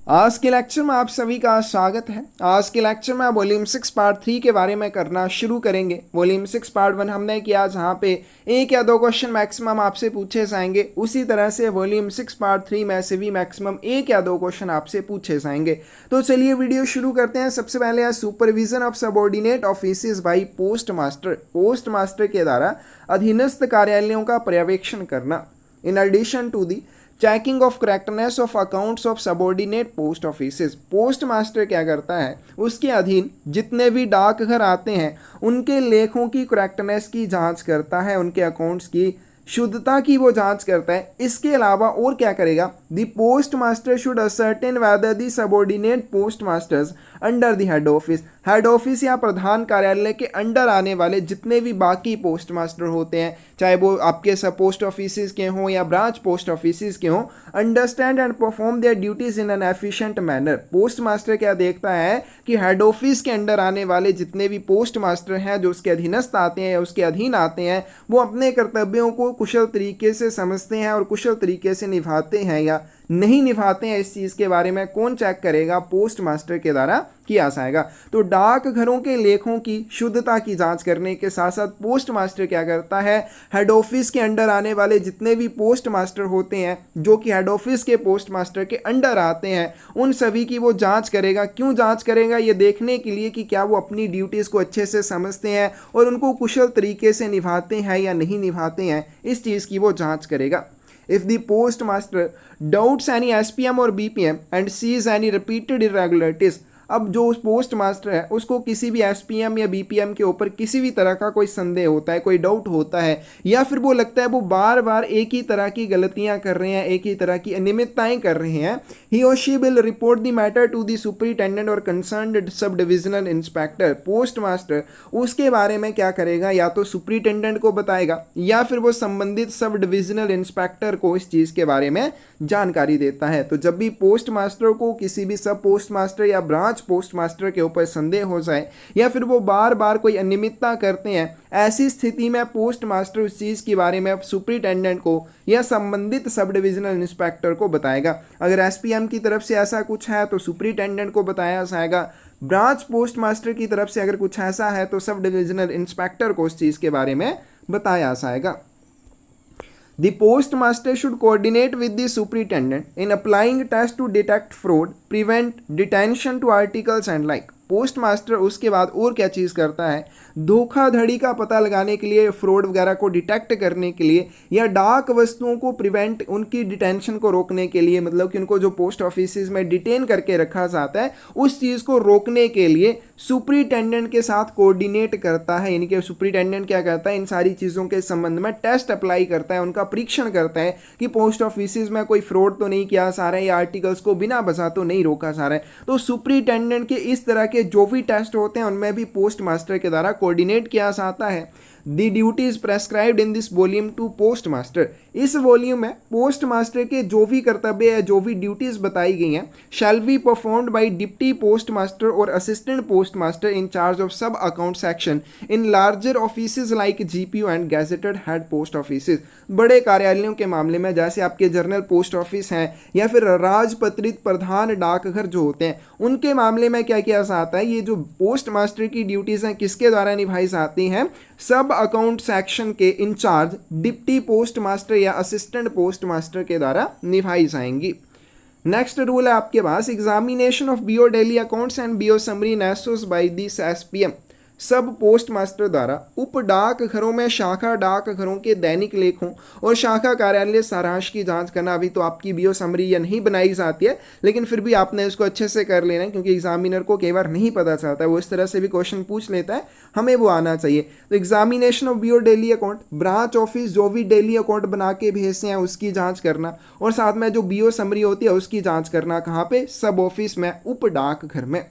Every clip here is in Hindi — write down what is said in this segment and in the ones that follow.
आज के लेक्चर में आप सभी का स्वागत है। आज के लेक्चर में वॉल्यूम 6 पार्ट 3 के बारे में करना शुरू करेंगे। वॉल्यूम 6 पार्ट 1 हमने किया, जहाँ पे एक या दो क्वेश्चन मैक्सिमम आपसे पूछे जाएंगे। उसी तरह से वॉल्यूम 6 पार्ट 3 में से भी मैक्सिमम एक या दो क्वेश्चन आपसे पूछे जाएंगे। तो चलिए वीडियो शुरू करते हैं। सबसे पहले है supervision of subordinate offices by post master. Post master के द्वारा अधीनस्थ कार्यालयों का पर्यवेक्षण करना। In addition to the checking of correctness of accounts of subordinate post offices. Post master क्या करता है, उसके अधीन जितने भी डाकघर आते हैं उनके लेखों की करेक्टनेस की जांच करता है, उनके अकाउंट्स की शुद्धता की वो जांच करता है। इसके अलावा और क्या करेगा, the post master should ascertain whether the subordinate post masters under the head office. Head office या प्रधान कार्यालय के अंडर आने वाले जितने भी बाकी पोस्ट मास्टर होते हैं, चाहे वो आपके सब पोस्ट ऑफिस के हों या ब्रांच पोस्ट ऑफिस के हों, understand and perform their duties in an efficient manner. Post master क्या देखता है कि हेड ऑफिस के अंडर आने वाले जितने भी पोस्ट मास्टर हैं जो उसके अधीनस्थ आते हैं या उसके अधीन आते हैं, वो अपने कर्तव्यों को कुशल तरीके से समझते हैं और कुशल तरीके से निभाते हैं या नहीं निभाते हैं। इस चीज़ के बारे में कौन चेक करेगा, पोस्ट मास्टर के द्वारा किया जाएगा। तो डाकघरों के लेखों की शुद्धता की जांच करने के साथ साथ पोस्ट मास्टर क्या करता है, हेड ऑफिस के अंडर आने वाले जितने भी पोस्ट मास्टर होते हैं जो कि हेड ऑफिस के पोस्ट मास्टर के अंडर आते हैं, उन सभी की वो जांच करेगा। क्यों जांच करेगा, ये देखने के लिए कि क्या वो अपनी ड्यूटीज़ को अच्छे से समझते हैं और उनको कुशल तरीके से निभाते हैं या नहीं निभाते हैं। इस चीज़ की वो जांच करेगा। If the postmaster doubts any SPM or BPM and sees any repeated irregularities, अब जो पोस्ट मास्टर है उसको किसी भी एसपीएम या बीपीएम के ऊपर किसी भी तरह का कोई संदेह होता है, कोई डाउट होता है, या फिर वो लगता है वो बार बार एक ही तरह की गलतियां कर रहे हैं, एक ही तरह की अनियमितताएं कर रहे हैं, ही और she will report the matter to the superintendent or concerned sub divisional inspector. Postmaster उसके बारे में क्या करेगा, या तो सुपरिटेंडेंट को बताएगा या फिर वो संबंधित सब डिविजनल इंस्पेक्टर को इस चीज़ के बारे में जानकारी देता है। तो जब भी पोस्ट मास्टर को किसी भी सब पोस्ट मास्टर या ब्रांच पोस्ट मास्टर के ऊपर संदेह हो जाए या फिर वो बार बार कोई अनियमितता करते हैं, ऐसी स्थिति में पोस्ट मास्टर उस चीज़ के बारे में सुपरिटेंडेंट को या संबंधित सब डिविजनल इंस्पेक्टर को बताएगा। अगर एसपीएम की तरफ से ऐसा कुछ है तो सुपरिटेंडेंट को बताया जाएगा। ब्रांच पोस्ट मास्टर की तरफ से अगर कुछ ऐसा है तो सब डिविजनल इंस्पेक्टर को उस चीज़ के बारे में बताया जाएगा। The postmaster should coordinate with the superintendent in applying tests to detect fraud, prevent detention to articles and like. Post master उसके बाद और क्या चीज़ करता है, धोखाधड़ी का पता लगाने के लिए, फ्रॉड वगैरह को डिटेक्ट करने के लिए या डाक वस्तुओं को प्रिवेंट, उनकी डिटेंशन को रोकने के लिए, मतलब कि उनको जो पोस्ट ऑफिस में डिटेन करके रखा जाता है उस चीज़ को रोकने के लिए सुपरिटेंडेंट के साथ कोऑर्डिनेट करता है। यानी कि सुपरिटेंडेंट क्या करता है, इन सारी चीज़ों के संबंध में टेस्ट अप्लाई करता है, उनका परीक्षण करता है कि पोस्ट ऑफिस में कोई फ्रॉड तो नहीं किया जा रहा है या आर्टिकल्स को बिना वजह तो नहीं रोका जा रहा है। तो सुपरिटेंडेंट के इस तरह के जो भी टेस्ट होते हैं उनमें भी पोस्ट मास्टर के द्वारा कोऑर्डिनेट किया जाता है। The duties prescribed in this volume to postmaster. इस वॉल्यूम में पोस्ट मास्टर के जो भी कर्तव्य या जो भी ड्यूटीज बताई गई हैं shall be performed by deputy postmaster or assistant postmaster in charge of sub account section in larger offices like GPO and gazetted head post offices. बड़े कार्यालयों के मामले में जैसे आपके जनरल पोस्ट ऑफिस हैं या फिर राजपत्रित प्रधान डाकघर जो होते हैं, उनके मामले में क्या किया जाता है, ये जो पोस्ट मास्टर की ड्यूटीज़ हैं किसके द्वारा निभाई जाती हैं, सब अकाउंट सेक्शन के इंचार्ज डिप्टी पोस्ट मास्टर या असिस्टेंट पोस्ट मास्टर के द्वारा निभाई जाएंगी। नेक्स्ट रूल है आपके पास, examination of BO daily accounts and BO summary नेसोस by this SPM. Sub postmaster द्वारा उप डाकघरों में शाखा डाकघरों के दैनिक लेखों और शाखा कार्यालय सारांश की जांच करना। अभी तो आपकी बीओ समरी या नहीं बनाई जाती है, लेकिन फिर भी आपने इसको अच्छे से कर लेना है क्योंकि एग्जामिनर को कई बार नहीं पता चलता है, वो इस तरह से भी क्वेश्चन पूछ लेता है, हमें वो आना चाहिए। तो examination of BO daily account, branch office जो भी डेली अकाउंट बना के भेजते हैं उसकी जाँच करना, और साथ में जो बीओ समरी होती है उसकी जाँच करना। कहाँ पे, सब ऑफिस में, उप डाकघर में।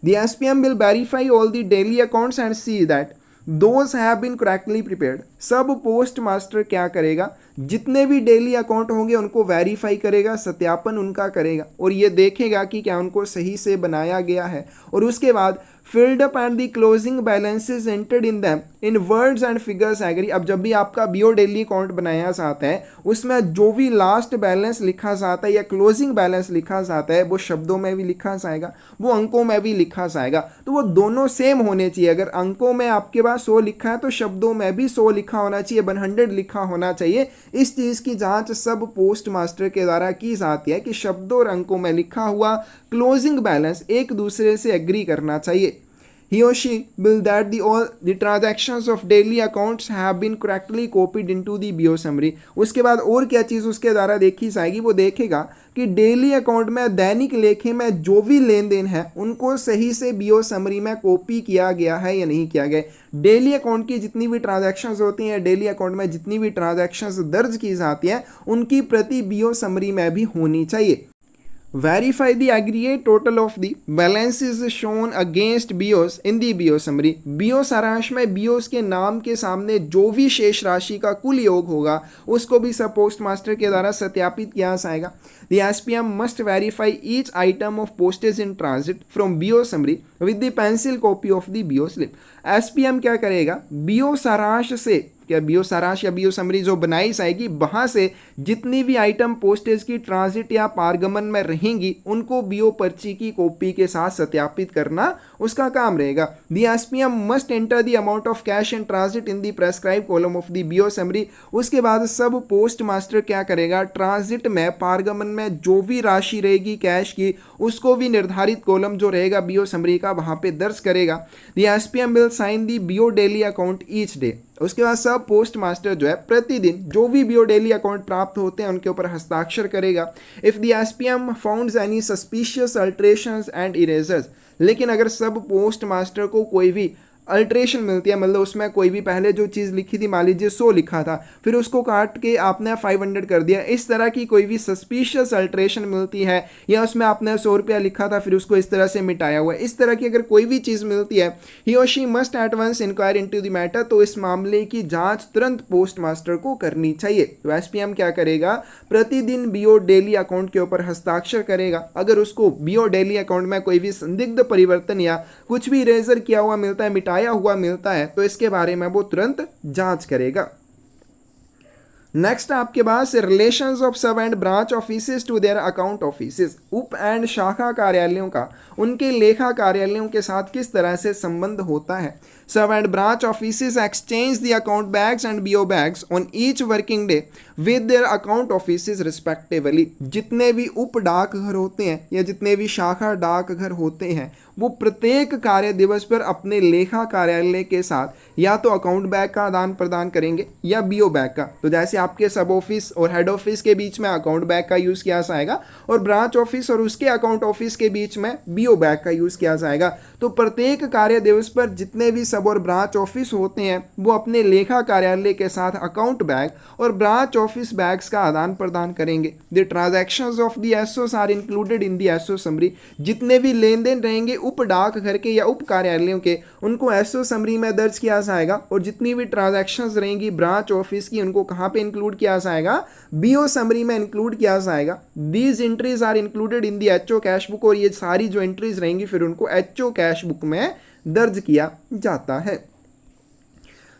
The SPM will verify all the daily accounts and see that those have been correctly prepared. सब पोस्ट मास्टर क्या करेगा, जितने भी डेली अकाउंट होंगे उनको वेरीफाई करेगा, सत्यापन उनका करेगा और ये देखेगा कि क्या उनको सही से बनाया गया है, और उसके बाद filled up and the closing balances entered in them in words and figures agree। अब जब भी आपका बीओ डेली अकाउंट बनाया जाता है उसमें जो भी लास्ट बैलेंस लिखा जाता है या क्लोजिंग बैलेंस लिखा जाता है वो शब्दों में भी लिखा जाएगा, वो अंकों में भी लिखा जाएगा। तो वो दोनों सेम होने चाहिए। अगर अंकों में आपके पास 100 लिखा है तो शब्दों में भी 100 लिखा होना चाहिए, 100 लिखा होना चाहिए। इस चीज़ की जांच सब पोस्ट मास्टर के द्वारा की जाती है कि शब्दों और अंकों में लिखा हुआ क्लोजिंग बैलेंस एक दूसरे से एग्री करना चाहिए। He or she will that all the transactions of daily accounts have been correctly copied into the BO summary। उसके बाद और क्या चीज़ उसके द्वारा देखी जाएगी, वो देखेगा कि डेली अकाउंट में दैनिक लेखे में जो भी लेन देन है उनको सही से बीओ समरी में कॉपी किया गया है या नहीं किया गया। डेली अकाउंट की जितनी भी ट्रांजैक्शंस होती हैं, डेली अकाउंट में जितनी भी ट्रांजैक्शंस दर्ज की जाती हैं उनकी प्रति बीओ समरी में भी होनी चाहिए। Verify the aggregate total of the balances shown against BOs in the BO summary। BO सारांश में BOs के नाम के सामने जो भी शेष राशि का कुल योग होगा उसको भी सब पोस्ट मास्टर के द्वारा सत्यापित किया जाएगा। The SPM must verify each item of postage in transit from BO summary with the pencil copy of the BO slip। SPM क्या करेगा, BO सारांश से क्या बीओ सारांश या बीओ समरी जो बनाई जाएगी वहां से जितनी भी आइटम पोस्टेज की ट्रांजिट या पारगमन में रहेंगी उनको बीओ पर्ची की कॉपी के साथ सत्यापित करना उसका काम रहेगा। The SPM must enter the amount of cash in transit in the prescribe column of the BO summary. उसके बाद सब पोस्ट मास्टर क्या करेगा, ट्रांजिट में पारगमन में जो भी राशि रहेगी कैश की उसको भी निर्धारित कॉलम जो रहेगा बीओ समरी का वहां पे दर्ज करेगा। The SPM will sign the BO daily account each day. उसके बाद सब पोस्ट मास्टर जो है प्रतिदिन जो भी बीओ डेली अकाउंट प्राप्त होते हैं उनके ऊपर हस्ताक्षर करेगा। If the SPM founts any suspicious alterations and erasers. लेकिन अगर सब पोस्ट मास्टर को कोई भी अल्ट्रेशन मिलती है, मतलब उसमें कोई भी पहले जो चीज़ लिखी थी, मान लीजिए 100 लिखा था फिर उसको काट के आपने 500 कर दिया, इस तरह की कोई भी सस्पिशियस अल्ट्रेशन मिलती है या उसमें आपने 100 रुपया लिखा था फिर उसको इस तरह से मिटाया हुआ है, इस तरह की अगर कोई भी चीज़ मिलती है ही और she must at once inquire into the matter. तो इस मामले की जांच तुरंत पोस्ट मास्टर को करनी चाहिए। तो एसपीएम क्या करेगा, प्रतिदिन बीओ डेली अकाउंट के ऊपर हस्ताक्षर करेगा। अगर उसको बीओ डेली अकाउंट में कोई भी संदिग्ध परिवर्तन या कुछ भी इरेजर किया हुआ मिलता है, मिटाया हुआ मिलता है, तो इसके बारे में वो तुरंत जांच करेगा। नेक्स्ट आपके पास relations of sub and branch offices to their account offices. उप एंड शाखा कार्यालयों का उनके लेखा कार्यालयों के साथ किस तरह से संबंध होता है। Sub and branch offices exchange the account bags and BO bags on each working day with their account offices respectively. जितने भी उप डाकघर होते हैं या जितने भी शाखा डाकघर होते हैं वो प्रत्येक कार्य दिवस पर अपने लेखा कार्यालय के साथ या तो अकाउंट बैग का आदान प्रदान करेंगे या बीओ बैग का। तो जैसे आपके सब ऑफिस और हेड ऑफिस के बीच में अकाउंट बैग का यूज़ किया जाएगा और ब्रांच ऑफिस और उसके अकाउंट ऑफिस के बीच में बीओ बैग का यूज़ किया जाएगा। तो प्रत्येक कार्य दिवस पर जितने भी सब और ब्रांच ऑफिस होते हैं वो अपने लेखा कार्यालय के साथ अकाउंट बैग और ब्रांच ऑफिस बैग्स का आदान प्रदान करेंगे। The transactions of the SOs are included in the SO summary. जितने भी लेन देन रहेंगे उप डाक घर के या उप कार्यालयों के उनको एसओ समरी में दर्ज किया जाएगा और जितनी भी ट्रांजैक्शंस रहेंगी ब्रांच ऑफिस की उनको कहां पे इंक्लूड किया जाएगा, बीओ समरी में इंक्लूड किया जाएगा। These entries are included in the HO cash book. और ये सारी जो एंट्रीज रहेंगी फिर उनको एचओ कैश बुक में दर्ज किया जाता है।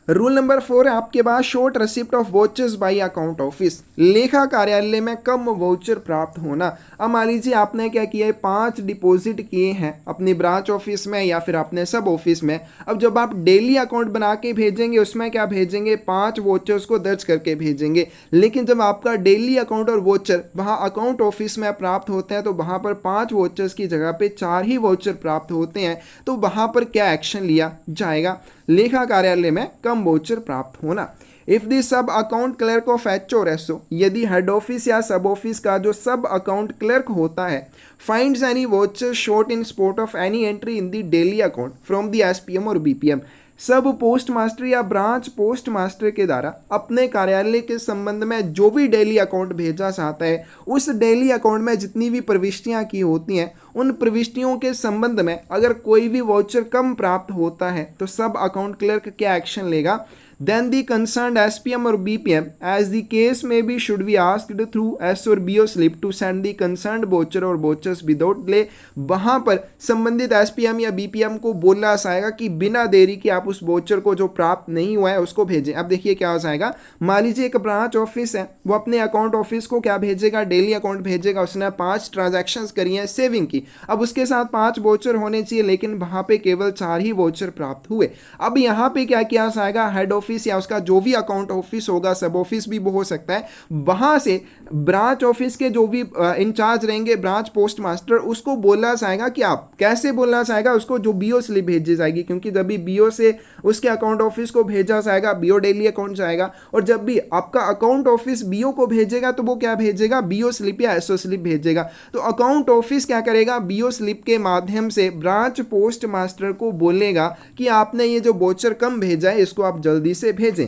रूल नंबर 4 है आपके पास short receipt of vouchers by account office. लेखा कार्यालय में कम वोचर प्राप्त होना। अब मान लीजिए आपने क्या किया है, 5 डिपॉजिट किए हैं अपनी ब्रांच ऑफिस में या फिर अपने सब ऑफिस में। अब जब आप डेली अकाउंट बना के भेजेंगे उसमें क्या भेजेंगे, 5 वोचर्स को दर्ज करके भेजेंगे। लेकिन जब आपका डेली अकाउंट और वोचर वहाँ अकाउंट ऑफिस में प्राप्त होते हैं तो वहाँ पर 5 वोचर्स की जगह पे 4 ही वोचर प्राप्त होते हैं। तो वहाँ पर क्या एक्शन लिया जाएगा, लेखा कार्यालय में कम वोचर प्राप्त होना। If the sub account clerk of H और एसओ, यदि हेड ऑफिस या सब ऑफिस का जो सब अकाउंट क्लर्क होता है finds any voucher short in spot of any entry in the daily account from the SPM और बीपीएम, सब पोस्ट मास्टर या ब्रांच पोस्ट मास्टर के द्वारा अपने कार्यालय के संबंध में जो भी डेली अकाउंट भेजा जाता है उस डेली अकाउंट में जितनी भी प्रविष्टियां की होती हैं उन प्रविष्टियों के संबंध में अगर कोई भी वाउचर कम प्राप्त होता है तो सब अकाउंट क्लर्क क्या एक्शन लेगा, then the concerned SPM or BPM, as the case may be, should be asked through S or BO slip to send the concerned voucher or vouchers without delay। वहां पर संबंधित SPM या BPM को बोलना जाएगा कि बिना देरी के आप उस वोचर को जो प्राप्त नहीं हुआ है उसको भेजें। अब देखिए क्या हो जाएगा, मान लीजिए एक ब्रांच ऑफिस है, वो अपने अकाउंट ऑफिस को क्या भेजेगा, डेली अकाउंट भेजेगा। उसने 5 ट्रांजैक्शंस करी हैं सेविंग की, अब उसके साथ 5 वोचर होने चाहिए, लेकिन वहां पे केवल 4 ही वोचर प्राप्त हुए। अब यहाँ पे क्या किया जाएगा, हेड ऑफिस या उसका जो भी अकाउंट ऑफिस होगा, सब ऑफिस भी हो सकता है, वहां से ब्रांच ऑफिस के जो भी इंचार्ज रहेंगे, ब्रांच पोस्ट मास्टर, उसको बोलना चाहेगा कि आप कैसे बोलना चाहेगा, उसको जो बीओ स्लिप भेजी जाएगी, क्योंकि जब भी बीओ से उसके अकाउंट ऑफिस को भेजा जाएगा, बीओ डेली अकाउंट जाएगा, और जब भी आपका अकाउंट ऑफिस बीओ को भेजेगा तो वो क्या भेजेगा, बीओ स्लिप या एसओ स्लिप भेजेगा। तो अकाउंट ऑफिस क्या करेगा, बीओ स्लिप के माध्यम से ब्रांच पोस्ट मास्टर को बोलेगा कि आपने ये जो वोचर कम भेजा है इसको आप जल्दी से भेजें।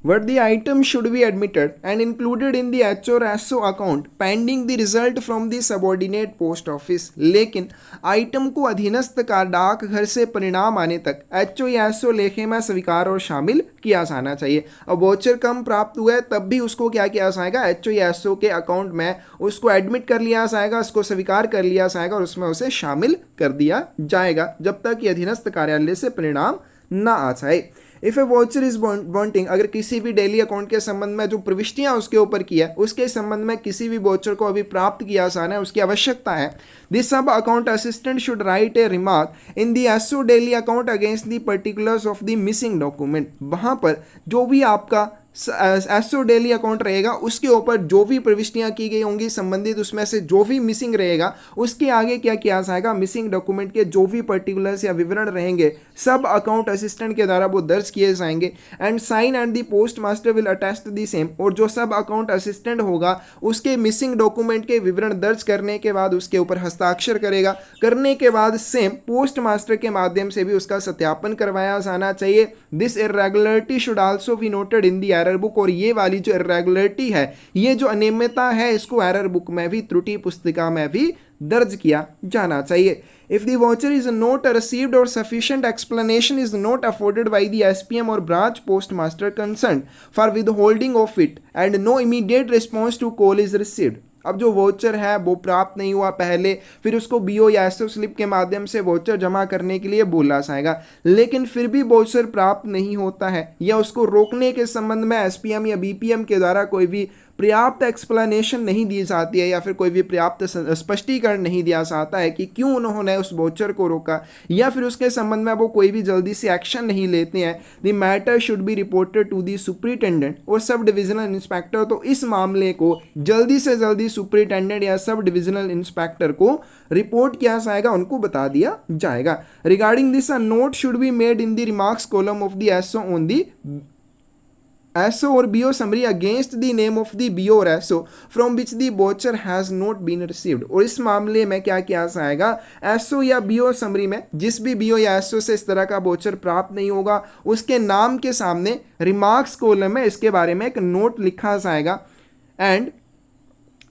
What the item should be admitted and included in the H or SO account pending the result from the subordinate post office। लेकिन आइटम को अधीनस्थ का डाकघर से परिणाम आने तक HO या SO लेखे में स्वीकार और शामिल किया जाना चाहिए। अब वोचर कम प्राप्त हुआ है तब भी उसको क्या किया जाएगा, HO या SO के अकाउंट में उसको एडमिट कर लिया जाएगा, उसको स्वीकार कर लिया जाएगा और उसमें उसे शामिल कर दिया जाएगा जब तक कि अधीनस्थ कार्यालय से परिणाम ना आ जाए। If A watcher is wanting, अगर किसी भी डेली अकाउंट के संबंध में जो प्रविष्टियां उसके ऊपर किया है उसके संबंध में किसी भी वॉचर को अभी प्राप्त किया जाना है, उसकी आवश्यकता है, this sub account assistant should write a remark in the SO daily account against the particulars of the missing document. वहां पर जो भी आपका एसओ डेली अकाउंट रहेगा उसके ऊपर जो भी प्रविष्टियां की गई होंगी संबंधित उसमें से जो भी मिसिंग रहेगा उसके आगे क्या किया जाएगा, मिसिंग डॉक्यूमेंट के जो भी पर्टिकुलर्स या विवरण रहेंगे सब अकाउंट असिस्टेंट के द्वारा वो दर्ज किए जाएंगे and sign and the post master will attest the same. और जो सब अकाउंट असिस्टेंट होगा उसके मिसिंग डॉक्यूमेंट के विवरण दर्ज करने के बाद उसके ऊपर हस्ताक्षर करेगा, करने के बाद सेम पोस्ट मास्टर के माध्यम से भी उसका सत्यापन करवाया जाना चाहिए। This irregularity should also be noted in the error book. और ये वाली जो इर्रेगुलरिटी है, ये जो अनियमितता है, इसको एरर बुक में भी, त्रुटि पुस्तिका में भी दर्ज किया जाना चाहिए। If the voucher is not received or sufficient explanation is not afforded by the SPM or branch postmaster concerned for withholding of it and no immediate response to call is received। अब जो वोचर है वो प्राप्त नहीं हुआ पहले, फिर उसको बीओ या एसओ स्लिप के माध्यम से वोचर जमा करने के लिए बोला जाएगा, लेकिन फिर भी वोचर प्राप्त नहीं होता है या उसको रोकने के संबंध में एसपीएम या बीपीएम के द्वारा कोई भी पर्याप्त एक्सप्लेनेशन नहीं दी जाती है या फिर कोई भी पर्याप्त स्पष्टीकरण नहीं दिया जाता है कि क्यों उन्होंने उस वोचर को रोका, या फिर उसके संबंध में वो कोई भी जल्दी से एक्शन नहीं लेते हैं, the matter should be reported to the superintendent और सब डिविजनल इंस्पेक्टर। तो इस मामले को जल्दी से जल्दी सुपरिटेंडेंट या सब डिविजनल इंस्पेक्टर को रिपोर्ट किया जाएगा, उनको बता दिया जाएगा। Regarding this a note should be made in the remarks column of the SO on the SO or BO summary against the name of the BO or SO from which the voucher has not been received। और इस मामले में क्या किया जाएगा, SO या BO समरी में जिस भी BO या SO से इस तरह का वोचर प्राप्त नहीं होगा उसके नाम के सामने रिमार्क्स कॉलम में इसके बारे में एक नोट लिखा जाएगा and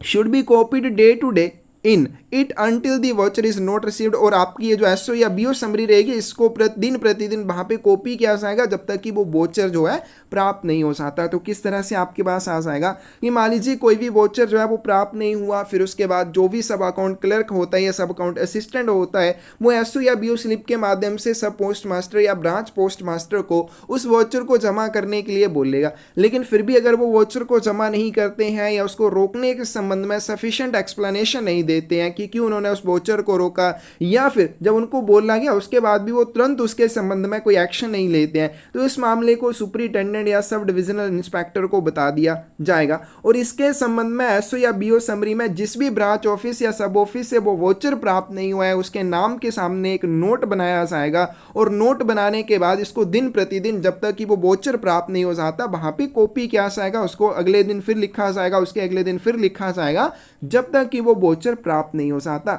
should be copied day to day in it until the voucher is not received. और आपकी ये जो एसओ या बीओ समरी रहेगी इसको प्रतिदिन वहां पे कॉपी किया जाएगा जब तक कि वो वोचर जो है प्राप्त नहीं हो जाता। तो किस तरह से आपके पास आ जाएगा कि मान लीजिए कोई भी वोचर जो है वो प्राप्त नहीं हुआ, फिर उसके बाद जो भी सब अकाउंट क्लर्क होता है या सब अकाउंट असिस्टेंट होता है वो एसओ या बीओ स्लिप के माध्यम से सब पोस्ट मास्टर या ब्रांच पोस्ट मास्टर को उस वोचर को जमा करने के लिए बोलेगा, लेकिन फिर भी अगर वो वोचर को जमा नहीं करते हैं या उसको रोकने के संबंध में सफिशिएंट एक्सप्लेनेशन नहीं देते हैं कि क्यों उन्होंने उस वोचर को रोका, या फिर जब उनको बोला गया उसके बाद भी वो तुरंत उसके संबंध में कोई एक्शन नहीं लेते हैं, तो इस मामले को सुपरिटेंडेंट या सब डिविजनल इंस्पेक्टर को बता दिया जाएगा। और इसके संबंध में एसओ या बीओ समरी में जिस भी ब्रांच ऑफिस या सब ऑफिस से वो वोचर प्राप्त नहीं हुआ है उसके नाम के सामने एक नोट बनाया जाएगा और नोट बनाने के बाद इसको दिन प्रतिदिन जब तक कि वो वोचर प्राप्त नहीं हो जाता वहां पे कॉपी किया जाएगा, उसको अगले दिन फिर लिखा जाएगा, उसके अगले दिन फिर लिखा जाएगा जब तक कि वो वोचर प्राप्त नहीं हो जाता।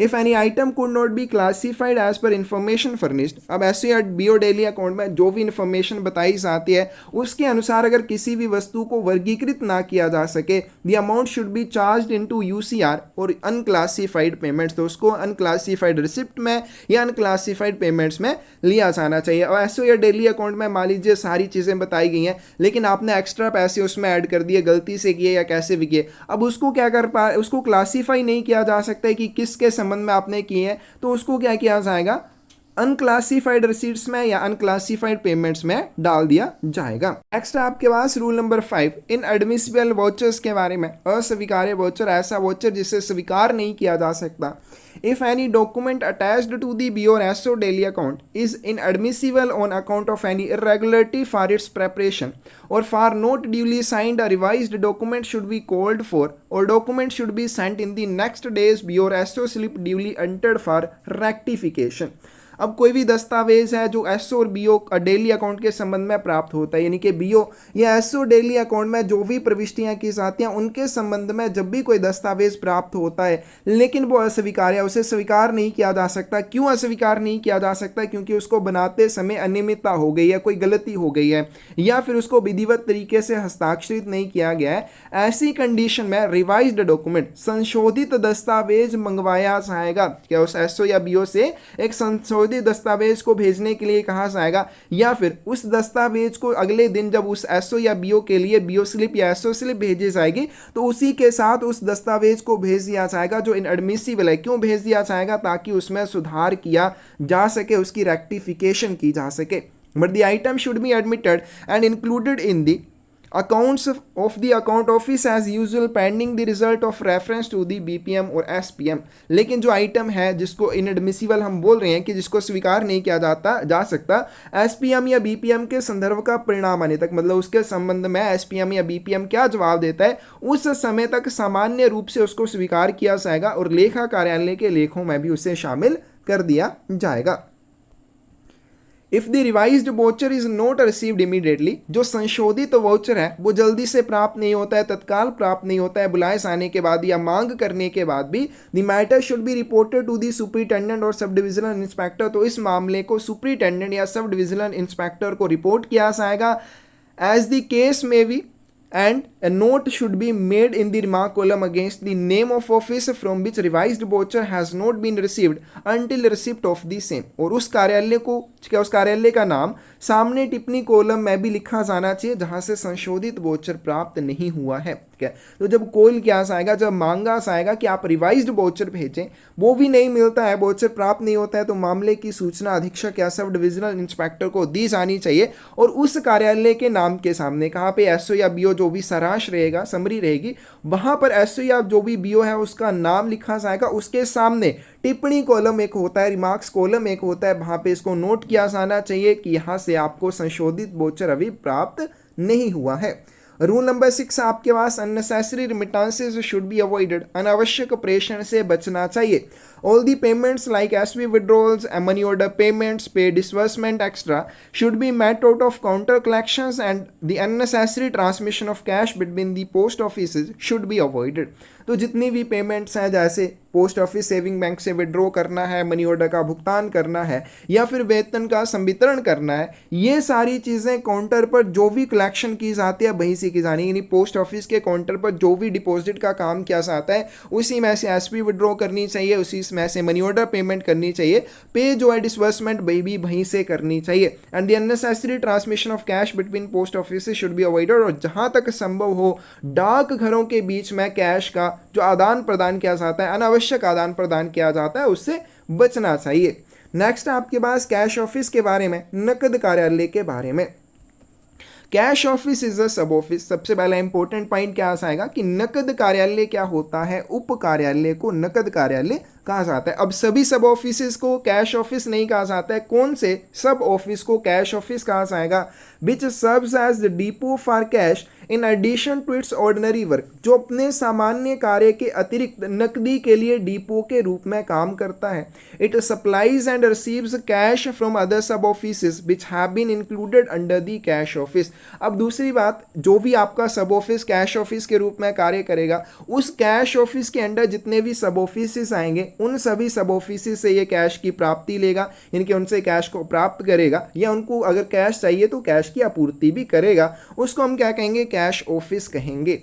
If any item could not be classified as per information furnished, अब एसओ या बीओ डेली अकाउंट में जो भी इंफॉर्मेशन बताई जाती है उसके अनुसार अगर किसी भी वस्तु को वर्गीकृत ना किया जा सके, the amount should be charge into UCR or unclassified payments, तो उसको अनक्लासिफाइड रिसिप्ट में या अनक्लासिफाइड पेमेंट्स में लिया जाना चाहिए। और एसओ या डेली अकाउंट में मान लीजिए सारी चीज़ें बताई गई हैं लेकिन आपने एक्स्ट्रा पैसे उसमें ऐड कर दिए, गलती से किए या कैसे भी किए, अब उसको क्या कर पा उसको क्लासीफाई नहीं किया जा सकता है कि किसके संबंध में आपने किए हैं, तो उसको क्या किया जाएगा, अनक्लासिफाइड रिसीट्स में या अनक्लासिफाइड पेमेंट्स में डाल दिया जाएगा। नेक्स्ट आपके पास रूल नंबर 5 इन एडमिसिबल वॉचर्स के बारे में। अस्वीकार्य वॉचर ऐसा वॉचर जिसे स्वीकार नहीं किया जा सकता। If any document attached to the B or SO daily account is inadmissible on account of any irregularity for its preparation or for not duly signed a revised document should be called for or document should be sent in the next days B or SO slip duly entered for rectification. अब कोई भी दस्तावेज है जो एसओ और बीओ डेली अकाउंट के संबंध में प्राप्त होता है, यानी कि बीओ या एसओ डेली अकाउंट में जो भी प्रविष्टियां की जाती हैं उनके संबंध में जब भी कोई दस्तावेज प्राप्त होता है लेकिन वो अस्वीकार है, उसे स्वीकार नहीं किया जा सकता। क्यों अस्वीकार नहीं किया जा सकता? क्योंकि उसको बनाते समय अनियमितता हो गई है, कोई गलती हो गई है या फिर उसको विधिवत तरीके से हस्ताक्षरित नहीं किया गया है। ऐसी कंडीशन में रिवाइज्ड डॉक्यूमेंट संशोधित दस्तावेज मंगवाया जाएगा। क्या उस एसओ या बीओ से एक संशोधित दस्तावेज को भेजने के लिए कहा जाएगा या फिर उस दस्तावेज को अगले दिन जब उस एसओ या बीओ के लिए बीओ स्लिप या एसओ स्लिप भेजी जाएगी तो उसी के साथ उस दस्तावेज को भेज दिया जाएगा जो इनएडमिसिबल है। क्यों भेज दिया जाएगा? ताकि उसमें सुधार किया जा सके, उसकी रेक्टिफिकेशन की जा सके। But the item should be admitted and included in the accounts of the account office as usual pending the result of reference to the BPM और SPM। लेकिन जो आइटम है जिसको इनएडमिसिबल हम बोल रहे हैं कि जिसको स्वीकार नहीं किया जा सकता, SPM या BPM के संदर्भ का परिणाम आने तक, मतलब उसके संबंध में SPM या BPM क्या जवाब देता है उस समय तक सामान्य रूप से उसको स्वीकार किया जाएगा और लेखा कार्यालय के लेखों में भी उसे शामिल कर दिया जाएगा। If the revised voucher is not received immediately, जो संशोधित वोचर है वो जल्दी से प्राप्त नहीं होता है, तत्काल प्राप्त नहीं होता है, बुलाए जाने के बाद या मांग करने के बाद भी, the matter should be reported to the superintendent और सब डिविजनल इंस्पेक्टर। तो इस मामले को सुपरिटेंडेंट या सब डिविजनल इंस्पेक्टर को रिपोर्ट किया जाएगा एज द केस में B and a note should be made in the remark column against the name of office from which revised voucher has not been received until receipt of the same। और उस कार्यालय को क्या उस कार्यालय का नाम सामने टिप्पणी कॉलम में भी लिखा जाना चाहिए जहां से संशोधित वोचर प्राप्त नहीं हुआ है। ठीक है, तो जब कॉल किया जाएगा, जब मांगा जाएगा कि आप रिवाइज्ड वोचर भेजें, वो भी नहीं मिलता है, वोचर प्राप्त नहीं होता है, तो मामले की सूचना अधीक्षक या सब डिविजनल इंस्पेक्टर को दी जानी चाहिए और उस कार्यालय के नाम के सामने कहाँ पे एसओ या बीओ जो भी सारांश रहेगा, समरी रहेगी, वहां पर एसओ या जो भी बीओ है उसका नाम लिखा जाएगा। उसके सामने टिप्पणी कॉलम एक होता है, रिमार्क्स कॉलम एक होता है, वहां पे इसको नोट किया जाना चाहिए कि यहां से आपको संशोधित वोचर अभी प्राप्त नहीं हुआ है। रूल नंबर 6 आपके पास unnecessary remittances should be avoided, अनावश्यक प्रेषण से बचना चाहिए। All the payments like SB withdrawals and money order payments, pay disbursement extra should be met out of counter collections and the unnecessary transmission of cash between the post offices should be avoided। तो जितनी भी पेमेंट्स हैं जैसे पोस्ट ऑफिस सेविंग बैंक से विड्रॉ करना है, मनी ऑर्डर का भुगतान करना है या फिर वेतन का संवितरण करना है, ये सारी चीज़ें काउंटर पर जो भी कलेक्शन की जाती है वहीं से की जानी, यानी पोस्ट ऑफिस के काउंटर पर जो भी डिपॉजिट का काम किया जाता है उसी में से एसपी विड्रॉ करनी चाहिए, उसी में से मनी ऑर्डर पेमेंट करनी चाहिए, पे जो है डिसबर्समेंट भी वहीं से करनी चाहिए। And the unnecessary transmission of cash between post office should be avoided, और जहां तक संभव हो डाक घरों के बीच में कैश का जो आदान प्रदान किया जाता है, अनावश्यक आदान प्रदान किया जाता है, उससे बचना चाहिए। नेक्स्ट आपके पास कैश ऑफिस के बारे में, नकद कार्यालय के बारे में। कैश ऑफिस इज अ सब ऑफिस। सबसे पहला इंपॉर्टेंट पॉइंट क्या आएगा कि नकद कार्यालय क्या होता है, उप कार्यालय को नकद कार्यालय कहा जाता है। अब सभी सब ऑफिस को कैश ऑफिस नहीं कहा जाता है, कौन से सब ऑफिस को कैश ऑफिस कहा जाएगा? Which serves as the depot for cash in addition to its ordinary work, जो अपने सामान्य कार्य के अतिरिक्त नकदी के लिए डिपो के रूप में काम करता है। It supplies and receives cash from other sub office which have been included under the cash office. अब दूसरी बात, जो भी आपका सब ऑफिस कैश ऑफिस के रूप में कार्य करेगा, उस कैश ऑफिस के अंडर जितने भी सब ऑफिस आएंगे उन सभी सब ऑफिस से ये कैश की प्राप्ति लेगा, यानी कि उनसे कैश को प्राप्त करेगा, या उनको अगर कैश चाहिए तो कैश की आपूर्ति भी करेगा, उसको हम क्या कहेंगे, कैश ऑफिस कहेंगे।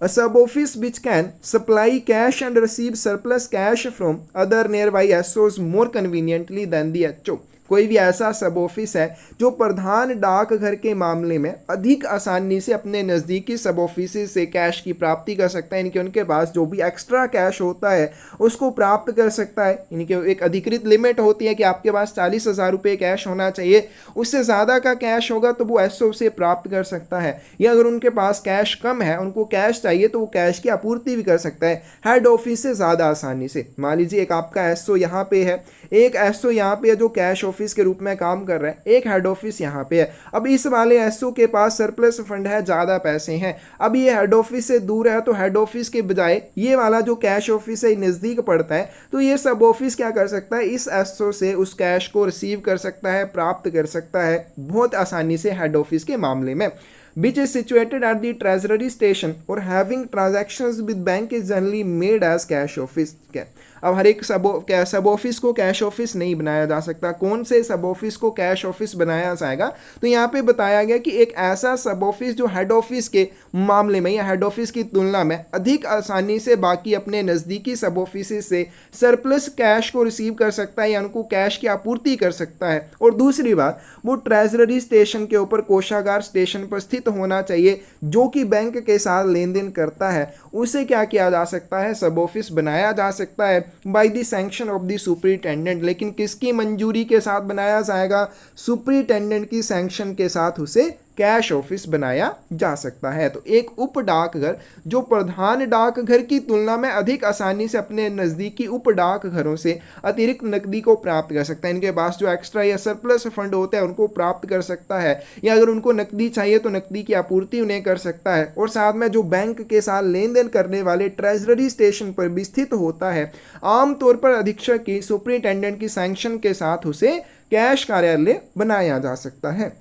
A sub-office which can supply cash and receive surplus cash from other nearby SOs more conveniently than the HO। कोई भी ऐसा सब ऑफिस है जो प्रधान डाकघर के मामले में अधिक आसानी से अपने नज़दीकी सब ऑफिस से कैश की प्राप्ति कर सकता है, यानी कि उनके पास जो भी एक्स्ट्रा कैश होता है उसको प्राप्त कर सकता है। यानी कि एक अधिकृत लिमिट होती है कि आपके पास 40,000 रुपये कैश होना चाहिए, उससे ज़्यादा का कैश होगा तो वो एसओ से प्राप्त कर सकता है, या अगर उनके पास कैश कम है, उनको कैश चाहिए तो वो कैश की आपूर्ति भी कर सकता है हेड ऑफिस से ज़्यादा आसानी से। मान लीजिए एक आपका एसओ यहाँ पे है, एक एसओ यहाँ पे है जो कैश ऑफिस के रूप में काम कर रहा है, एक हेड ऑफिस यहाँ पे है। अब इस वाले एसओ के पास सरप्लस फंड है, ज़्यादा पैसे हैं, अब ये हेड ऑफिस से दूर है, तो हेड ऑफिस के बजाय ये वाला जो कैश ऑफिस है नज़दीक पड़ता है, तो ये सब ऑफिस क्या कर सकता है, इस एसओ से उस कैश को रिसीव कर सकता है, प्राप्त कर सकता है बहुत आसानी से हेड ऑफिस के मामले में। Which is situated at the treasury station or having transactions with bank is generally made as cash office। अब हर एक सब ऑफिस को कैश ऑफिस नहीं बनाया जा सकता। कौन से सब ऑफिस को कैश ऑफिस बनाया जाएगा, तो यहाँ पे बताया गया कि एक ऐसा सब ऑफिस जो हेड ऑफिस के मामले में या हेड ऑफिस की तुलना में अधिक आसानी से बाकी अपने नज़दीकी सब ऑफिस से सरप्लस कैश को रिसीव कर सकता है या उनको कैश की आपूर्ति कर सकता है। और दूसरी बात, वो ट्रेजरी स्टेशन के ऊपर कोषागार स्टेशन पर स्थित होना चाहिए, जो कि बैंक के साथ लेन देन करता है, उसे क्या किया जा सकता है, सब ऑफिस बनाया जा सकता है by the sanction of the superintendent. लेकिन किसकी मंजूरी के साथ बनाया जाएगा, सुपरिटेंडेंट की सैंक्शन के साथ उसे कैश ऑफिस बनाया जा सकता है। तो एक उप डाकघर जो प्रधान डाकघर की तुलना में अधिक आसानी से अपने नज़दीकी उप डाकघरों से अतिरिक्त नकदी को प्राप्त कर सकता है, इनके पास जो एक्स्ट्रा या सरप्लस फंड होते हैं उनको प्राप्त कर सकता है, या अगर उनको नकदी चाहिए तो नकदी की आपूर्ति उन्हें कर सकता है। और साथ में जो बैंक के साथ लेन देन करने वाले ट्रेजरी स्टेशन पर भी स्थित होता है, आमतौर पर अधीक्षक की सुपरिटेंडेंट की सैंक्शन के साथ उसे कैश कार्यालय बनाया जा सकता है।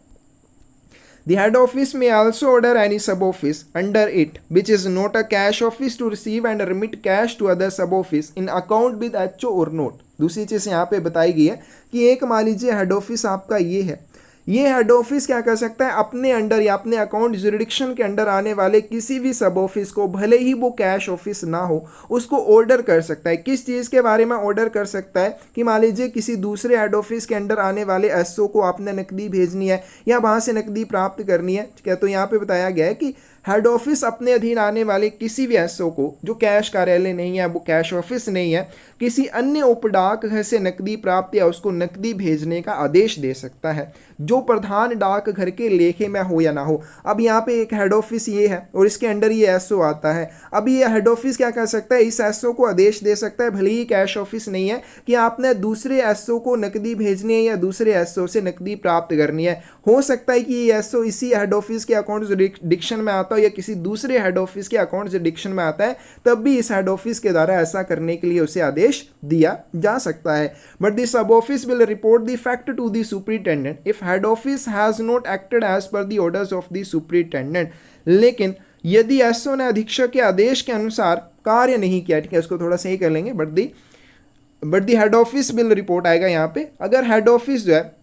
The head office may also order any sub office under it which is not a cash office to receive and remit cash to other sub office in account with HO or note। दूसरी चीज़ यहाँ पे बताई गई है कि एक मान लीजिए हेड ऑफिस आपका ये है, ये हेड ऑफिस क्या कर सकता है, अपने अंडर या अपने अकाउंट जुरिडिक्शन के अंडर आने वाले किसी भी सब ऑफिस को, भले ही वो कैश ऑफिस ना हो, उसको ऑर्डर कर सकता है। किस चीज़ के बारे में ऑर्डर कर सकता है कि मान लीजिए किसी दूसरे हेड ऑफिस के अंडर आने वाले एसओ को आपने नकदी भेजनी है या वहाँ से नकदी प्राप्त करनी है, ठीक है। तो यहाँ पे बताया गया है कि हेड ऑफिस अपने अधीन आने वाले किसी भी एसओ को जो कैश कार्यालय नहीं है, वो कैश ऑफिस नहीं है, किसी अन्य उप डाकघर से नकदी प्राप्त या उसको नकदी भेजने का आदेश दे सकता है, जो प्रधान डाकघर के लेखे में हो या ना हो। अब यहाँ पे एक हेड ऑफिस ये है और इसके अंडर ये एसओ आता है। अब ये हेड ऑफिस क्या कर सकता है, इस एसओ को आदेश दे सकता है, भले ही कैश ऑफिस नहीं है, कि आपने दूसरे एसओ को नकदी भेजनी है या दूसरे एसओ से नकदी प्राप्त करनी है। हो सकता है कि ये एसओ इसी हेड ऑफिस के अकाउंट जुरिडिक्शन में आता हो या किसी दूसरे हेड ऑफिस के अकाउंट जुरिडिक्शन में आता है, तब भी इस हेड ऑफिस के द्वारा ऐसा करने के लिए उसे आदेश दिया जा सकता है। But the sub office will report the fact to the superintendent if head office has not acted as per the orders of the superintendent. लेकिन यदि एसओ ने अधीक्षक के आदेश के अनुसार कार्य नहीं किया, ठीक है, इसको थोड़ा सही कर लेंगे, but the head office will report आएगा यहाँ पे। अगर हेड ऑफिस जो है,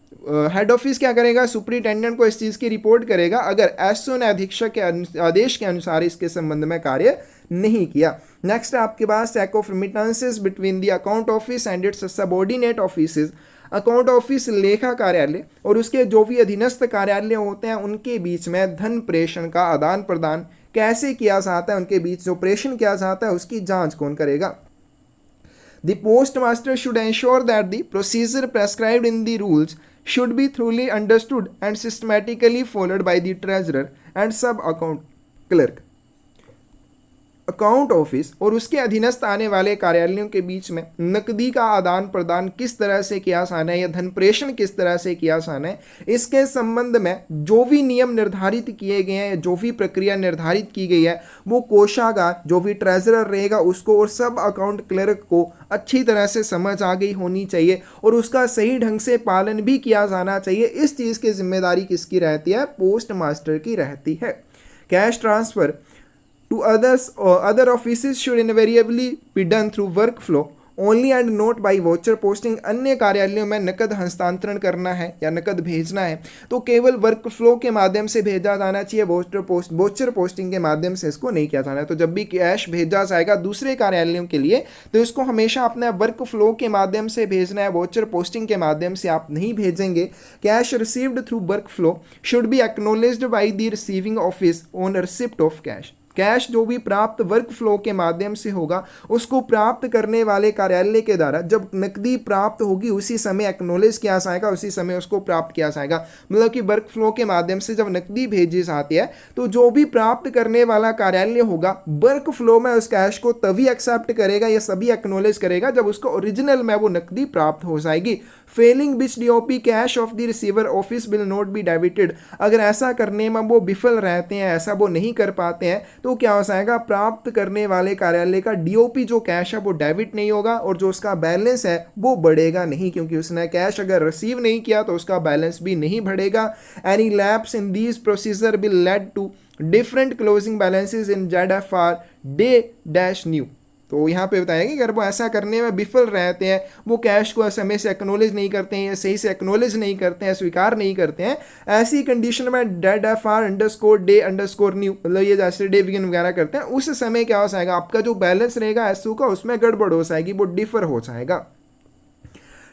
हेड ऑफिस क्या करेगा, सुपरिटेंडेंट को इस चीज़ की रिपोर्ट करेगा अगर एसओ ने अधीक्षक के आदेश के अनुसार इसके संबंध में कार्य नहीं किया। नेक्स्ट है आपके पास check of remittances between the account office and its subordinate offices. Account office लेखा कार्यालय और उसके जो भी अधीनस्थ कार्यालय होते हैं उनके बीच में धन प्रेषण का आदान प्रदान कैसे किया जाता है, उनके बीच जो प्रेषण किया जाता है उसकी जांच कौन करेगा। The postmaster should ensure that the procedure prescribed in the rules should be thoroughly understood and systematically followed by the treasurer and sub-account clerk। Account office और उसके अधीनस्थ आने वाले कार्यालयों के बीच में नकदी का आदान प्रदान किस तरह से किया जाना है या धन प्रेषण किस तरह से किया जाना है, इसके संबंध में जो भी नियम निर्धारित किए गए हैं, जो भी प्रक्रिया निर्धारित की गई है, वो कोषागार जो भी ट्रेजरर रहेगा उसको और सब अकाउंट क्लर्क को अच्छी तरह से समझ आ गई होनी चाहिए और उसका सही ढंग से पालन भी किया जाना चाहिए। इस चीज़ की जिम्मेदारी किसकी रहती है, पोस्ट मास्टर की रहती है। Cash transfer to other offices should invariably be done through workflow only and note by voucher posting, अन्य कार्यालयों में नकद हस्तांतरण करना है या नकद भेजना है तो केवल वर्क फ्लो के माध्यम से भेजा जाना चाहिए, वोचर पोस्टिंग के माध्यम से इसको नहीं किया जाना है। तो जब भी कैश भेजा जाएगा दूसरे कार्यालयों के लिए तो इसको हमेशा अपने वर्क फ्लो के माध्यम से भेजना है, वोचर पोस्टिंग के माध्यम से आप नहीं भेजेंगे। Cash received through work flow should be acknowledged by the receiving office on receipt of cash. Cash जो भी प्राप्त वर्क फ्लो के माध्यम से होगा उसको प्राप्त करने वाले कार्यालय के द्वारा जब नकदी प्राप्त होगी उसी समय एक्नोलेज किया जाएगा, उसी समय उसको प्राप्त किया जाएगा। मतलब कि वर्क फ्लो के माध्यम से जब नकदी भेजी जाती है तो जो भी प्राप्त करने वाला कार्यालय होगा वर्क फ्लो में उस कैश को तभी एक्सेप्ट करेगा या सभी एक्नोलेज करेगा जब उसको ओरिजिनल में वो नकदी प्राप्त हो जाएगी। Fehling which DOP cash of the receiver office will not be debited, अगर ऐसा करने में वो विफल रहते हैं, ऐसा वो नहीं कर पाते हैं तो क्या हो जाएगा, प्राप्त करने वाले कार्यालय का डीओपी जो कैश है वो डेबिट नहीं होगा और जो उसका बैलेंस है वो बढ़ेगा नहीं, क्योंकि उसने कैश अगर रिसीव नहीं किया तो उसका बैलेंस भी नहीं बढ़ेगा। Any lapse in these procedure will lead to different closing balances in ZFR day dash new. तो यहाँ पे बताया कि अगर वो ऐसा करने में विफल रहते हैं, वो कैश को समय से एक्नोलेज नहीं करते हैं या सही से एक्नोलेज नहीं करते हैं, स्वीकार नहीं करते हैं, ऐसी कंडीशन में ZFR_day_new मतलब ये जैसे डे बिगिन वगैरह करते हैं उस समय क्या हो जाएगा, आपका जो बैलेंस रहेगा एसयू का उसमें गड़बड़ हो जाएगी, वो डिफर हो जाएगा।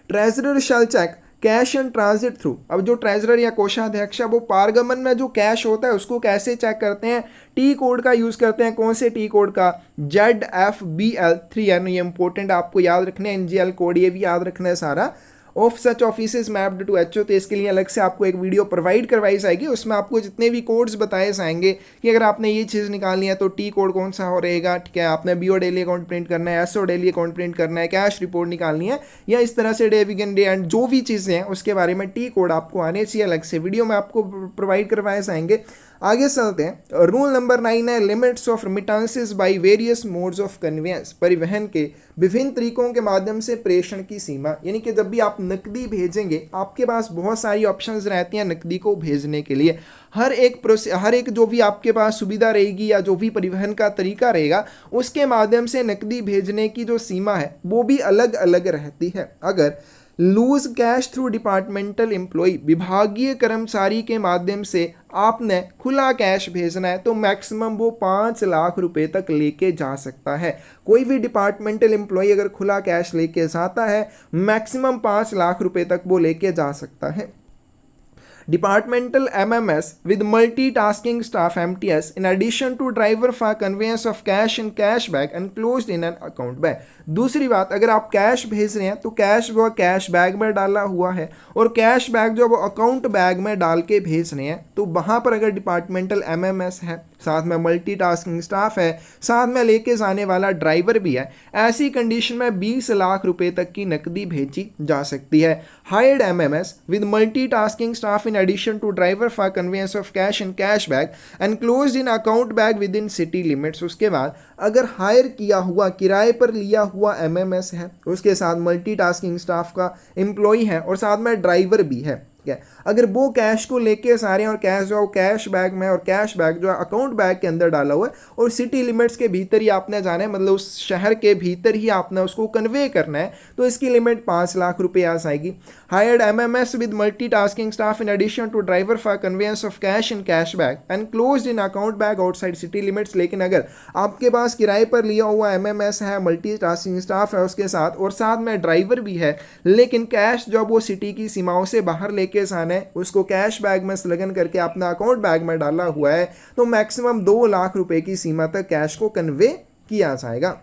Treasurer shall check cash and transit through, अब जो ट्रेजरर या कोषाध्यक्ष है वो पारगमन में जो कैश होता है उसको कैसे चेक करते हैं, टी कोड का यूज़ करते हैं। कौन से टी कोड का, ZFBL3N, ये इंपॉर्टेंट आपको याद रखना है, NGL कोड ये भी याद रखना है सारा। Of such office mapped to HO, तो इसके लिए अलग से आपको एक वीडियो प्रोवाइड करवाई जाएगी, उसमें आपको जितने भी कोड्स बताए जाएंगे कि अगर आपने ये चीज़ निकालनी है तो टी कोड कौन सा हो रहेगा, ठीक है, आपने BO डेली अकाउंट प्रिंट करना है, SO डेली अकाउंट प्रिंट करना है, कैश रिपोर्ट निकालनी है या इस तरह से डे बिगिन डे एंड जो भी चीज़ें हैं उसके बारे में टी कोड आपको आने चाहिए, अलग से वीडियो में आपको प्रोवाइड करवाए जाएंगे। आगे चलते हैं, रूल नंबर 9 है limits of remittances by various modes of conveyance, परिवहन के विभिन्न तरीकों के माध्यम से प्रेषण की सीमा, यानी कि जब भी आप नकदी भेजेंगे आपके पास बहुत सारी ऑप्शंस रहती हैं नकदी को भेजने के लिए। हर एक जो भी आपके पास सुविधा रहेगी या जो भी परिवहन का तरीका रहेगा उसके माध्यम से नकदी भेजने की जो सीमा है वो भी अलग अलग रहती है। अगर loose cash through departmental employ, विभागीय कर्मचारी के माध्यम से आपने खुला कैश भेजना है तो मैक्सिमम वो 5 लाख रुपए तक लेके जा सकता है। कोई भी डिपार्टमेंटल एम्प्लॉय अगर खुला कैश लेके जाता है मैक्सिमम 5 लाख रुपए तक वो लेके जा सकता है। Departmental MMS with multitasking staff MTS in addition to driver for conveyance of cash and cashback enclosed in an account bag। दूसरी बात, अगर आप कैश भेज रहे हैं तो कैश वो कैश बैग में डाला हुआ है और कैश बैग जो वो अकाउंट बैग में डाल के भेज रहे हैं तो वहाँ पर अगर डिपार्टमेंटल MMS है, साथ में मल्टीटास्किंग स्टाफ है, साथ में लेके जाने वाला ड्राइवर भी है, ऐसी कंडीशन में 20 लाख रुपए तक की नकदी भेजी जा सकती है। Hired MMS with multitasking staff in addition to driver for conveyance of cash and cash bag enclosed in account bag within city limits. उसके बाद अगर हायर किया हुआ, किराए पर लिया हुआ MMS है, उसके साथ मल्टीटास्किंग स्टाफ का एम्प्लॉय है और साथ में ड्राइवर भी है, ठीक है, अगर वो कैश को लेके सारे और कैश जो कैश बैग में और कैश बैग जो अकाउंट बैग के अंदर डाला हुआ है और सिटी लिमिट्स के भीतर ही आपने जाना है, मतलब उस शहर के भीतर ही आपने उसको कन्वे करना है, तो इसकी लिमिट 5 लाख रुपए आ जाएगी। Hired MMS with multitasking staff in addition to driver for conveyance of cash in cash bag and closed in account bag outside city limits. लेकिन अगर आपके पास किराए पर लिया हुआ MMS है, मल्टीटास्किंग स्टाफ है उसके साथ और साथ में ड्राइवर भी है, लेकिन कैश जो वो सिटी की सीमाओं से बाहर लेके जाना है, उसको कैश बैग में संलग्न करके अपना अकाउंट बैग में डाला हुआ है, तो मैक्सिमम 2 लाख रुपए की सीमा तक कैश को कन्वे किया जाएगा।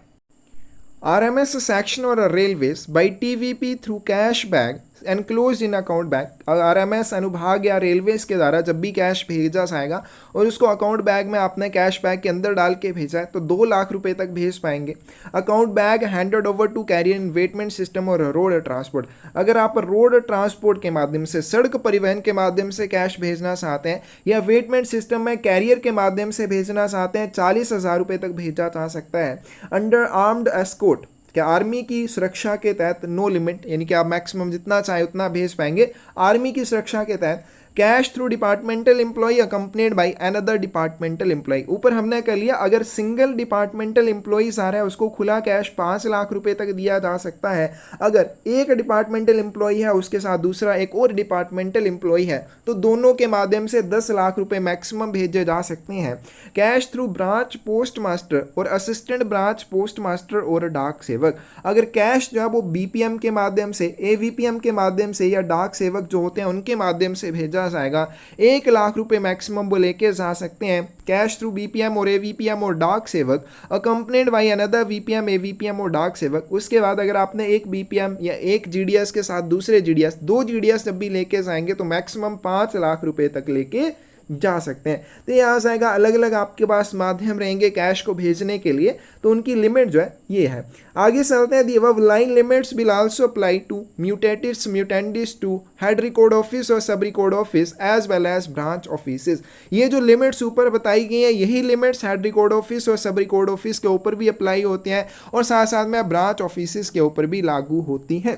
RMS सेक्शन और railways by TVP through cash bag enclose in account bag, RMS अनुभाग या रेलवेज के द्वारा जब भी कैश भेजा जाएगा और उसको अकाउंट बैग में आपने कैश बैग के अंदर डाल के भेजा है तो 2 लाख रुपए तक भेज पाएंगे। Account bag handed over to carrier in vetment system or road transport, अगर आप रोड ट्रांसपोर्ट के माध्यम से, सड़क परिवहन के माध्यम से कैश भेजना चाहते हैं या वेटमेंट सिस्टम में कैरियर के माध्यम से भेजना चाहते हैं 40,000 रुपये तक भेजा जा सकता है। अंडर आर्म्ड एस्कोर्ट, क्या आर्मी की सुरक्षा के तहत नो लिमिट, यानी कि आप मैक्सिमम जितना चाहे उतना भेज पाएंगे। आर्मी की सुरक्षा के तहत cash through departmental employee accompanied by another departmental employee. ऊपर हमने कर लिया, अगर सिंगल डिपार्टमेंटल एम्प्लॉयज आ रहा है उसको खुला कैश 5 लाख रुपए तक दिया जा सकता है। अगर एक डिपार्टमेंटल एम्प्लॉय है उसके साथ दूसरा एक और डिपार्टमेंटल एम्प्लॉय है तो दोनों के माध्यम से 10 लाख रुपए मैक्सिमम भेजे जा सकते हैं। Cash through branch post master or assistant branch post master और डाक सेवक, अगर कैश जो है वो बीपीएम के माध्यम से, एवीपीएम के माध्यम से या डाक सेवक जो होते हैं उनके माध्यम से भेजा जाएगा, 1 लाख रुपए मैक्सिमम वो लेके जा सकते हैं। कैश थ्रू बीपीएम और एवीपीएम और डाक सेवक अकम्पनीड बाय अनदर वीपीएम एवीपीएम और डाक सेवक। उसके बाद अगर आपने एक बीपीएम या एक जीडीएस के साथ दूसरे जीडीएस, 2 जीडीएस जब भी लेके जाएंगे तो मैक्सिमम 5 लाख रुपए तक लेके जा सकते हैं। तो यहाँ से आएगा, अलग अलग आपके पास माध्यम रहेंगे कैश को भेजने के लिए, तो उनकी लिमिट जो है ये है। आगे चलते हैं, the above line limits will also apply to mutatis mutandis to head record office और sub record office as well as branch offices. ये जो लिमिट्स ऊपर बताई गई हैं यही लिमिट्स हेड रिकॉर्ड ऑफिस और सब रिकॉर्ड ऑफिस के ऊपर भी अप्लाई होते हैं और साथ साथ में ब्रांच ऑफिस के ऊपर भी लागू होती हैं।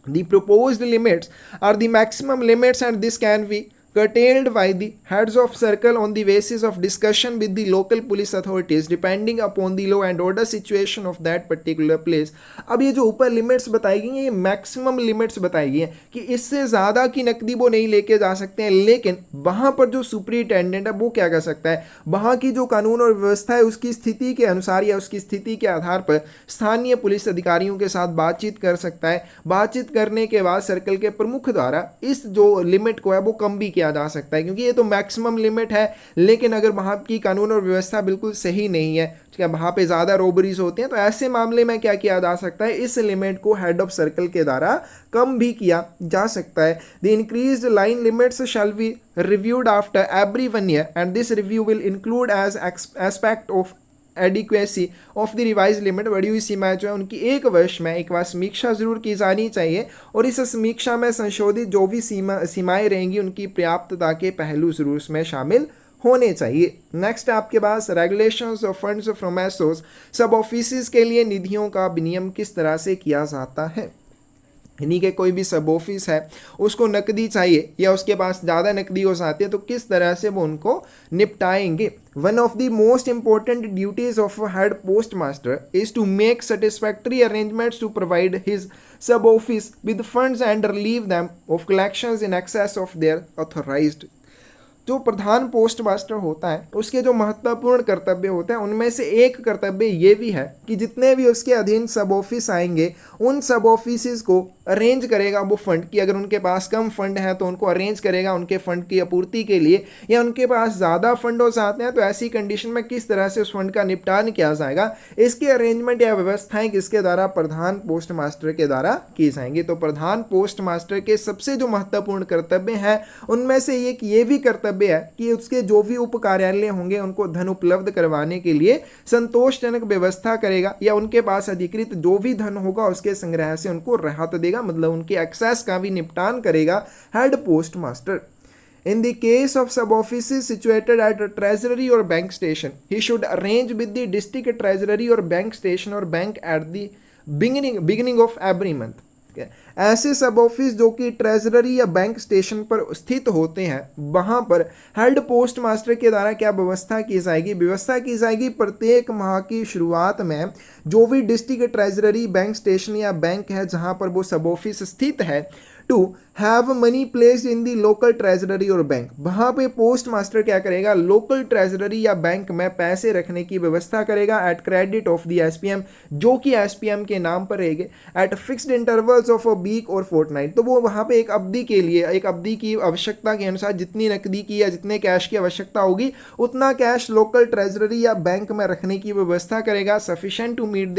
The proposed limits are the maximum limits and this can be curtailed by the heads of circle on the basis of discussion with the local police authorities depending upon the law and order situation of that particular place। अब ये जो ऊपर लिमिट्स बताई गई हैं ये मैक्सिमम लिमिट्स बताई गई हैं कि इससे ज़्यादा की नकदी वो नहीं लेके जा सकते हैं, लेकिन वहाँ पर जो सुपरिटेंडेंट है वो क्या कर सकता है, वहाँ की जो कानून और व्यवस्था है उसकी स्थिति के अनुसार या उसकी स्थिति के आधार पर स्थानीय पुलिस अधिकारियों के साथ बातचीत कर सकता है। बातचीत करने के बाद सर्कल के प्रमुख द्वारा इस जो लिमिट को है वो कम भी किया जा सकता है, क्योंकि ये तो मैक्सिमम लिमिट है, लेकिन अगर वहां की कानून और व्यवस्था बिल्कुल सही नहीं है, क्या वहां पे ज्यादा रोबरीज होती हैं, तो ऐसे मामले में क्या किया जा सकता है, इस लिमिट को हेड ऑफ सर्कल के द्वारा कम भी किया जा सकता है। The increased line limits shall be reviewed after every 1 year and this review will include as aspect of adequacy of the revise limit. बढ़ी हुई सीमाएं जो है उनकी 1 वर्ष में एक बार समीक्षा जरूर की जानी चाहिए और इस समीक्षा में संशोधित जो भी सीमाएं रहेंगी उनकी पर्याप्तता के पहलू जरूर उसमें शामिल होने चाहिए। नेक्स्ट आपके पास regulations of funds from SOs, sub office के लिए निधियों का विनियम किस तरह से किया जाता है। यानी कि कोई भी सब ऑफिस है उसको नकदी चाहिए या उसके पास ज़्यादा नकदी हो जाती है तो किस तरह से वो उनको निपटाएंगे। One of the most important duties of head postmaster is to make satisfactory arrangements to provide his sub office with funds and relieve them of collections in excess of their authorised. जो प्रधान पोस्ट मास्टर होता है उसके जो महत्वपूर्ण कर्तव्य होते हैं उनमें से एक कर्तव्य ये भी है कि जितने भी उसके अधीन सब ऑफिस आएंगे उन सब ऑफिस को अरेंज करेगा वो फंड की, अगर उनके पास कम फंड है तो उनको अरेंज करेगा उनके फंड की आपूर्ति के लिए, या उनके पास ज़्यादा फंड हो जाते हैं तो ऐसी कंडीशन में किस तरह से उस फंड का निपटान किया जाएगा, इसके अरेंजमेंट या व्यवस्थाएं किसके द्वारा, प्रधान पोस्ट मास्टर के द्वारा की जाएंगी। तो प्रधान पोस्ट मास्टर के सबसे जो महत्वपूर्ण कर्तव्य हैं उनमें से एक ये भी कर्तव्य है कि उसके जो भी उप कार्यालय होंगे उनको धन उपलब्ध करवाने के लिए संतोषजनक व्यवस्था करेगा, या उनके पास अधिकृत जो भी धन होगा उसके संग्रह से उनको राहत देगा, मतलब उनके एक्सेस का भी निपटान करेगा head post master. In the case of sub offices situated at a treasury or bank station, he should arrange with the district treasury or bank station or bank at the beginning of every month. ऐसे सब ऑफिस जो कि ट्रेजरी या बैंक स्टेशन पर स्थित होते हैं वहां पर हेड पोस्ट मास्टर के द्वारा क्या व्यवस्था की जाएगी, व्यवस्था की जाएगी प्रत्येक माह की शुरुआत में जो भी डिस्ट्रिक्ट ट्रेजरी बैंक स्टेशन या बैंक है जहां पर वो सब ऑफिस स्थित है to have money placed in the local treasury और बैंक, वहाँ पे पोस्ट मास्टर क्या करेगा, लोकल ट्रेजरी या बैंक में पैसे रखने की व्यवस्था करेगा at credit of the SPM, जो कि एसपीएम के नाम पर रहेंगे at fixed intervals of a week और फोर्टनाइट। तो वो वहाँ पे एक अवधि के लिए, एक अवधि की आवश्यकता के अनुसार जितनी नकदी की या जितने कैश की आवश्यकता होगी उतना कैश लोकल ट्रेजरी या बैंक में रखने की व्यवस्था करेगा, sufficient to meet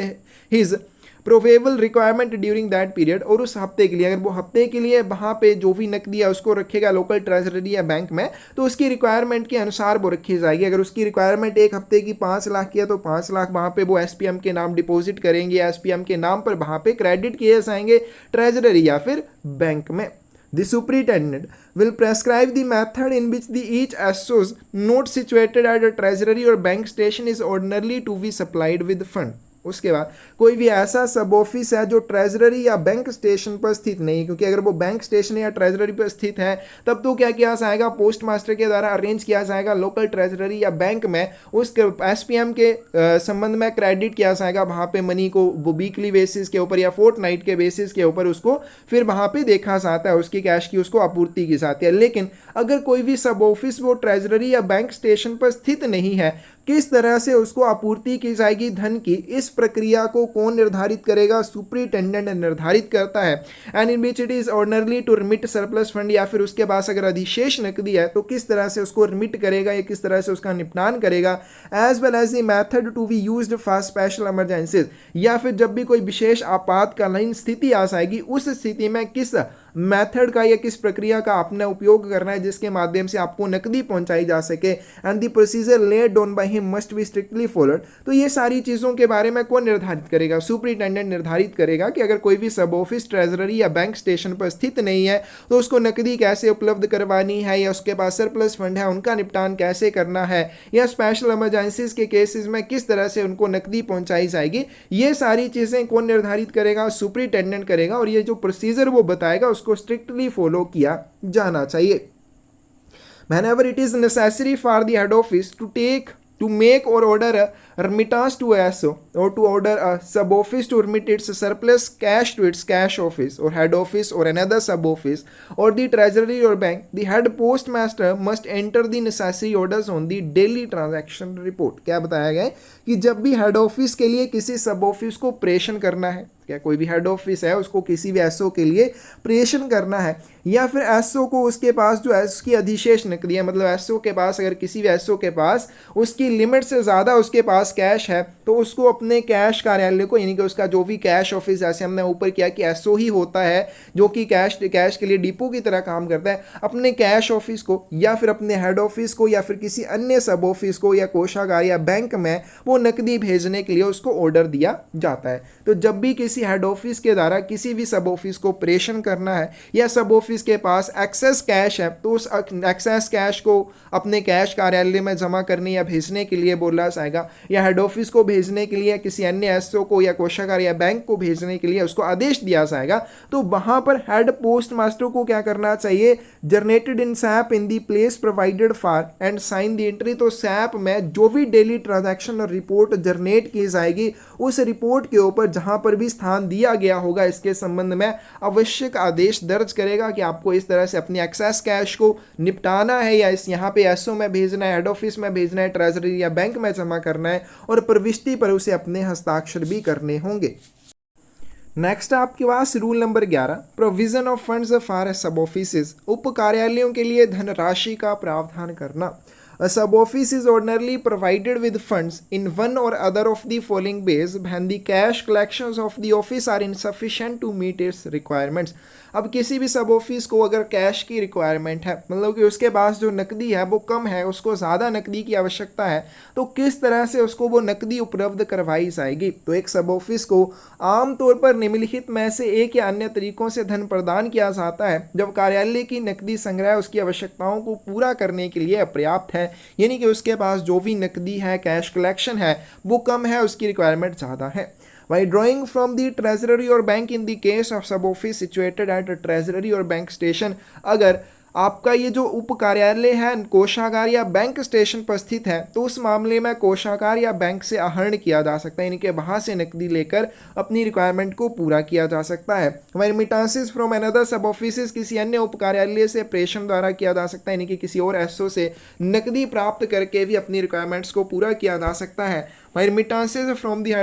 his probable requirement during that period. और उस हफ्ते के लिए, अगर वो हफ्ते के लिए वहाँ पे जो भी नकदी है उसको रखेगा लोकल ट्रेजरी या बैंक में तो उसकी रिक्वायरमेंट के अनुसार वो रखी जाएगी। अगर उसकी रिक्वायरमेंट एक हफ्ते की 5 लाख की है तो 5 लाख वहाँ पे वो एसपीएम के नाम डिपॉजिट करेंगे, एसपीएम के नाम पर वहाँ पे क्रेडिट किए जाएंगे ट्रेजरी या फिर बैंक में। The superintendent will prescribe the method in which the each SO's not situated at a treasury or bank station is ordinarily to be supplied with fund। उसके बाद कोई भी ऐसा सब ऑफिस है जो ट्रेजरी या बैंक स्टेशन पर स्थित नहीं, क्योंकि अगर वो बैंक स्टेशन या ट्रेजरी पर स्थित है तब तो क्या किया जाएगा, पोस्ट मास्टर के द्वारा अरेंज किया जाएगा लोकल ट्रेजरी या बैंक में उस एसपीएम के संबंध में क्रेडिट किया जाएगा वहां पे मनी को, वो वीकली बेसिस के ऊपर या फोर्टनाइट के बेसिस के ऊपर उसको फिर वहां पे देखा जाता है, उसकी कैश की उसको आपूर्ति की जाती है। लेकिन अगर कोई भी सब ऑफिस वो ट्रेजरी या बैंक स्टेशन पर स्थित नहीं है, किस तरह से उसको आपूर्ति की जाएगी धन की, इस प्रक्रिया को कौन निर्धारित करेगा, सुपरिटेंडेंट निर्धारित करता है। And in which it is ordinarily to remit surplus fund, या फिर उसके पास अगर अधिशेष नकदी है तो किस तरह से उसको रिमिट करेगा या किस तरह से उसका निपटान करेगा। As well as the method to be used for special emergencies, या फिर जब भी कोई विशेष आपातकालीन स्थिति आ जाएगी उस स्थिति में किस मेथड का या किस प्रक्रिया का आपने उपयोग करना है जिसके माध्यम से आपको नकदी पहुंचाई जा सके। And the procedure laid down by him must be strictly followed. तो ये सारी चीज़ों के बारे में कौन निर्धारित करेगा, सुपरिटेंडेंट निर्धारित करेगा कि अगर कोई भी सब ऑफिस ट्रेजरी या बैंक स्टेशन पर स्थित नहीं है तो उसको नकदी कैसे उपलब्ध करवानी है, या उसके पास सरप्लस फंड है उनका निपटान कैसे करना है, या स्पेशल इमरजेंसीज के केसेस में किस तरह से उनको नकदी पहुंचाई जाएगी। ये सारी चीज़ें कौन निर्धारित करेगा, सुपरिटेंडेंट करेगा। और ये जो प्रोसीजर वो बताएगा उसको स्ट्रिक्टली फॉलो किया जाना चाहिए। Whenever it is necessary for the head office to make or order a remittance to ASO or to order a sub office to remit its surplus cash to its cash office or head office or another sub office or the treasury or bank, the head postmaster must enter the necessary orders on the daily transaction report। क्या बताया गया है कि जब भी हेड ऑफिस के लिए किसी सब ऑफिस को प्रेषण करना है, क्या कोई भी हेड ऑफिस है उसको किसी भी एसओ के लिए प्रेषण करना है, या फिर एसओ को उसके पास जो उसकी अधिशेष नकदी है, मतलब एसओ के पास अगर किसी भी एसओ के पास उसकी लिमिट से ज़्यादा उसके पास कैश है तो उसको अपने कैश कार्यालय को, यानी कि उसका जो भी कैश ऑफिस, जैसे हमने ऊपर किया कि एसओ ही होता है जो कि कैश के लिए डिपो की तरह काम करता है, अपने कैश ऑफिस को या फिर अपने हेड ऑफिस को या फिर किसी अन्य सब ऑफिस को या कोषागार या बैंक में वो नकदी भेजने के लिए उसको ऑर्डर दिया जाता है। तो जब भी किसी हेड ऑफिस के द्वारा किसी भी सब ऑफिस को प्रेषण करना है या सब ऑफिस के पास एक्सेस कैश है तो उस एक्सेस कैश को अपने कैश कार्यालय में जमा करने या भेजने के लिए बोला जाएगा, या हेड ऑफिस को भेजने के लिए किसी अन्य एसओ को या कोषागार या बैंक को भेजने के लिए उसको आदेश दिया जाएगा। तो वहां पर हेड पोस्ट मास्टर को क्या करना चाहिए, generated in SAP in the place provided for and sign the entry. तो सैप में जो भी डेली ट्रांजैक्शन और रिपोर्ट जनरेट की जाएगी उस रिपोर्ट के ऊपर जहां पर भी स्थान दिया गया होगा इसके संबंध में आवश्यक आदेश दर्ज करेगा कि आपको इस तरह से अपनी एक्सेस कैश को निपटाना है, या इस यहाँ पे एसओ में भेजना है, हेड ऑफिस में भेजना है, ट्रेजरी या बैंक में जमा करना है, और प्रविष्टि पर उसे अपने हस्ताक्षर भी करने होंगे। नेक्स्ट आपके पास rule number 11, provision of funds for sub offices. उप कार्यालयों के लिए धनराशि का प्रावधान करना। A sub office is ordinarily provided with funds in one or other of the following ways when the cash collections of the office are insufficient to meet its requirements। अब किसी भी सब ऑफिस को अगर कैश की रिक्वायरमेंट है, मतलब कि उसके पास जो नकदी है वो कम है, उसको ज़्यादा नकदी की आवश्यकता है, तो किस तरह से उसको वो नकदी उपलब्ध करवाई जाएगी। तो एक सब ऑफिस को आमतौर पर निम्नलिखित में से एक या अन्य तरीकों से धन प्रदान किया जाता है जब कार्यालय की नकदी संग्रह उसकी आवश्यकताओं को पूरा करने के लिए अपर्याप्त है, यानी कि उसके पास जो भी नकदी है, कैश कलेक्शन है वो कम है, उसकी रिक्वायरमेंट ज़्यादा है। By drawing from the treasury or bank in the case of sub office situated at a treasury or bank station, अगर आपका ये जो उप कार्यालय है कोषागार या बैंक स्टेशन पर स्थित है तो उस मामले में कोषागार या बैंक से आहरण किया जा सकता है, यानी कि वहाँ से नकदी लेकर अपनी रिक्वायरमेंट को पूरा किया जा सकता है। रेमिटांसेस फ्रॉम अनदर सब ऑफिसेज, किसी अन्य उप कार्यालय से प्रेषण द्वारा किया जा सकता है, यानी कि किसी और एसओ से नकदी प्राप्त करके भी अपनी रिक्वायरमेंट्स को पूरा किया जा सकता है। रेमिटांसेस फ्रॉम दी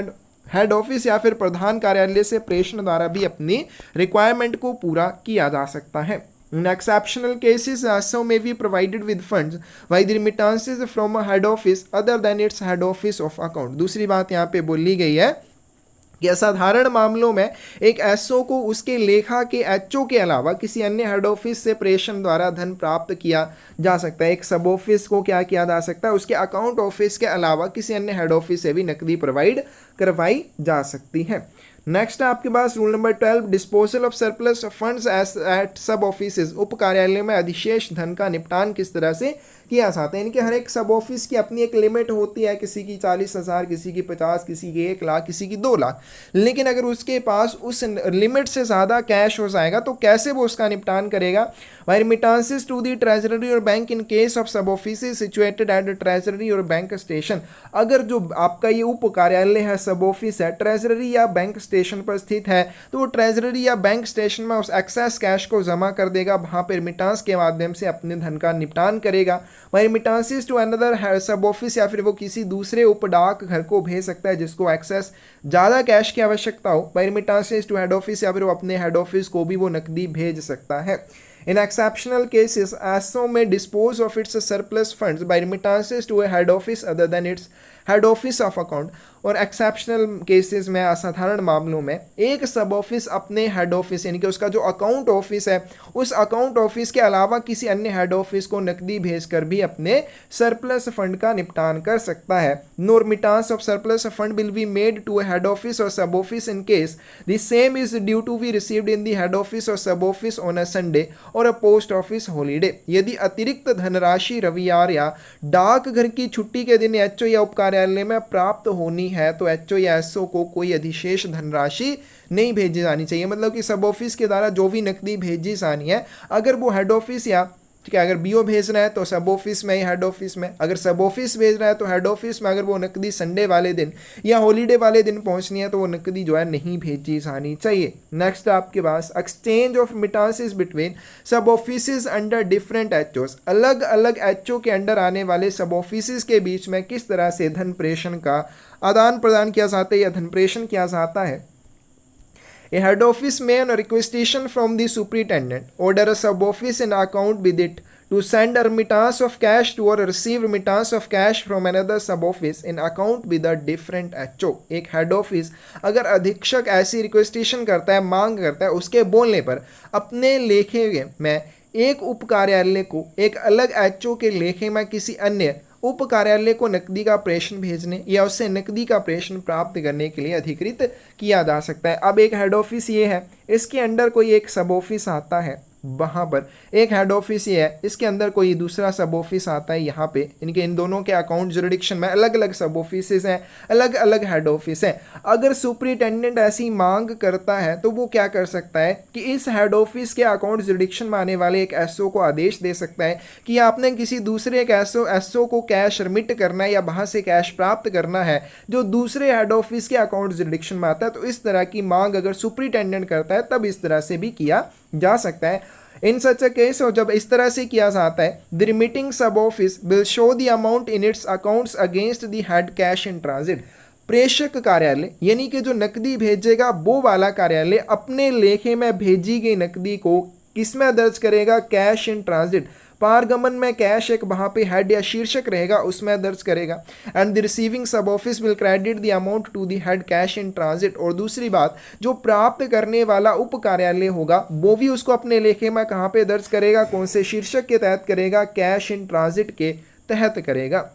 हेड ऑफिस या फिर प्रधान कार्यालय से प्रेषण द्वारा भी अपनी रिक्वायरमेंट को पूरा किया जा सकता है। In exceptional cases, ASO may be provided with funds by the remittances from a head office other than its head office of account। दूसरी बात यहाँ पे बोली गई है कि असाधारण मामलों में एक एसओ को उसके लेखा के एचओ के अलावा किसी अन्य हेड ऑफिस से प्रेषण द्वारा धन प्राप्त किया जा सकता है। एक सब ऑफिस को क्या किया जा सकता है, उसके अकाउंट ऑफिस के अलावा किसी अन्य हेड ऑफिस से भी नकदी प्रोवाइड करवाई जा सकती है। नेक्स्ट है आपके पास rule number 12, disposal of surplus funds at sub offices. उप कार्यालय में अधिशेष धन का निपटान किस तरह से किया जाता है। इनके हर एक सब ऑफिस की अपनी एक लिमिट होती है, किसी की 40,000, किसी की 50, किसी की 1 लाख, किसी की 2 लाख। लेकिन अगर उसके पास उस लिमिट से ज़्यादा कैश हो जाएगा तो कैसे वो उसका निपटान करेगा? बाय रिमिटांसेस टू द ट्रेजरी और बैंक इन केस ऑफ सब office situated at the treasury और बैंक स्टेशन। अगर जो आपका ये उप कार्यालय है, सब ऑफिस है, ट्रेजरी या बैंक स्टेशन पर स्थित है, तो वो ट्रेजरी या बैंक स्टेशन में उस एक्सेस कैश को जमा कर देगा, वहां पर रिमिटांस के माध्यम से अपने धन का निपटान करेगा। वही रिमिटांसेस टू अनदर सब ऑफिस, या फिर वो किसी दूसरे उप डाक घर को भेज सकता है जिसको एक्सेस ज़्यादा कैश की आवश्यकता हो। बाय रिमिटांसेस टू हेड ऑफिस, या फिर वो अपने हेड ऑफिस को भी वो नकदी भेज सकता है। In exceptional cases, ASO may dispose of its surplus funds by remittances to a head office other than its head office of account। और एक्सेप्शनल केसेस में, असाधारण मामलों में, एक सब ऑफिस अपने हेड ऑफिस यानी कि उसका जो अकाउंट ऑफिस है, उस अकाउंट ऑफिस के अलावा किसी अन्य हेड ऑफिस को नकदी भेजकर भी अपने सरप्लस फंड का निपटान कर सकता है। No remittance of surplus fund will be made to a head office और sub office in case the same is due to be received in the head office और sub office on a Sunday और अ पोस्ट ऑफिस हॉलीडे। यदि अतिरिक्त धनराशि रविवार या डाकघर की छुट्टी के दिन एचओ या उप कार्यालय में प्राप्त होनी है तो एचओ या एसओ को कोई अधिशेष धनराशि नहीं भेजी जानी चाहिए। मतलब कि सब ऑफिस के द्वारा जो भी नकदी भेजी जानी है, अगर वो हेड ऑफिस या ठीक है, अगर बीओ भेजना है तो सब ऑफिस में, हेड ऑफिस में, अगर सब ऑफिस भेज रहा है तो हेड ऑफिस में, अगर वो नकदी संडे वाले दिन या हॉलीडे वाले दिन पहुंचनी है तो वो नकदी जो है नहीं भेजी जानी चाहिए। नेक्स्ट आपके पास एक्सचेंज ऑफ रिमिटांसेस बिटवीन सब ऑफिस अंडर डिफरेंट एचओस। अलग अलग एचओ के अंडर आने वाले सब ऑफिस के बीच में किस तरह से धन प्रेषण का आदान प्रदान किया जाता है या धन प्रेषण किया जाता है। A head office may on a requisition from the superintendent order a sub office in account with it to send a remittance of cash to or receive remittance of cash from another sub office in account with a different HO। एक हेड ऑफिस अगर अधीक्षक ऐसी रिक्वेस्टेशन करता है, मांग करता है, उसके बोलने पर अपने लेखे में एक उप कार्यालय को एक अलग एचओ के लेखे में किसी अन्य उप कार्यालय को नकदी का प्रेषण भेजने या उससे नकदी का प्रेषण प्राप्त करने के लिए अधिकृत किया जा सकता है। अब एक हेड ऑफिस ये है, इसके अंडर कोई एक सब ऑफिस आता है, वहाँ पर एक हेड ऑफिस ये है, इसके अंदर कोई दूसरा सब ऑफिस आता है, यहाँ पे इनके इन दोनों के अकाउंट जुरिडिक्शन में अलग अलग सब ऑफिस हैं, अलग अलग हेड ऑफिस हैं। अगर सुपरिटेंडेंट ऐसी मांग करता है तो वो क्या कर सकता है कि इस हेड ऑफिस के अकाउंट जुरिडिक्शन में आने वाले एक एसओ को आदेश दे सकता है कि आपने किसी दूसरे एक एसओ को कैश रिमिट करना है या वहाँ से कैश प्राप्त करना है जो दूसरे हेड ऑफिस के अकाउंट जुरिडिक्शन में आता है। तो इस तरह की मांग अगर सुपरिटेंडेंट करता है तब इस तरह से भी किया जा सकता है। इन सच अ केस, और जब इस तरह से किया जाता है, द रिमिटिंग सब office will show the amount in its accounts against the head cash in transit. प्रेषक कार्यालय यानी कि जो नकदी भेजेगा वो वाला कार्यालय अपने लेखे में भेजी गई नकदी को किसमें दर्ज करेगा? कैश इन ट्रांजिट, पारगमन में कैश एक वहाँ पे हेड या शीर्षक रहेगा उसमें दर्ज करेगा। And the receiving sub office will credit the amount to the head cash in transit. और दूसरी बात, जो प्राप्त करने वाला उप कार्यालय होगा वो भी उसको अपने लेखे में कहाँ पे दर्ज करेगा? कौन से शीर्षक के तहत करेगा? कैश इन ट्रांजिट के तहत करेगा।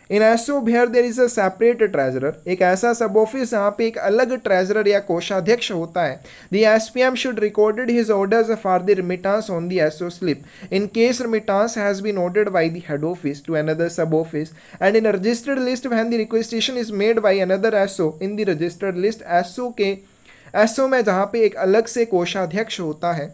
In SO where there is a separate treasurer, एक ऐसा सब ऑफिस जहाँ पे एक अलग ट्रेजरर या कोषाध्यक्ष होता है। The SPM should recorded his orders for the remittance on the SO slip in case remittance has been ordered by the head office to another sub office and in registered list when the requisition is made by another SO in the registered list. SO में जहाँ पे एक अलग से कोषाध्यक्ष होता है,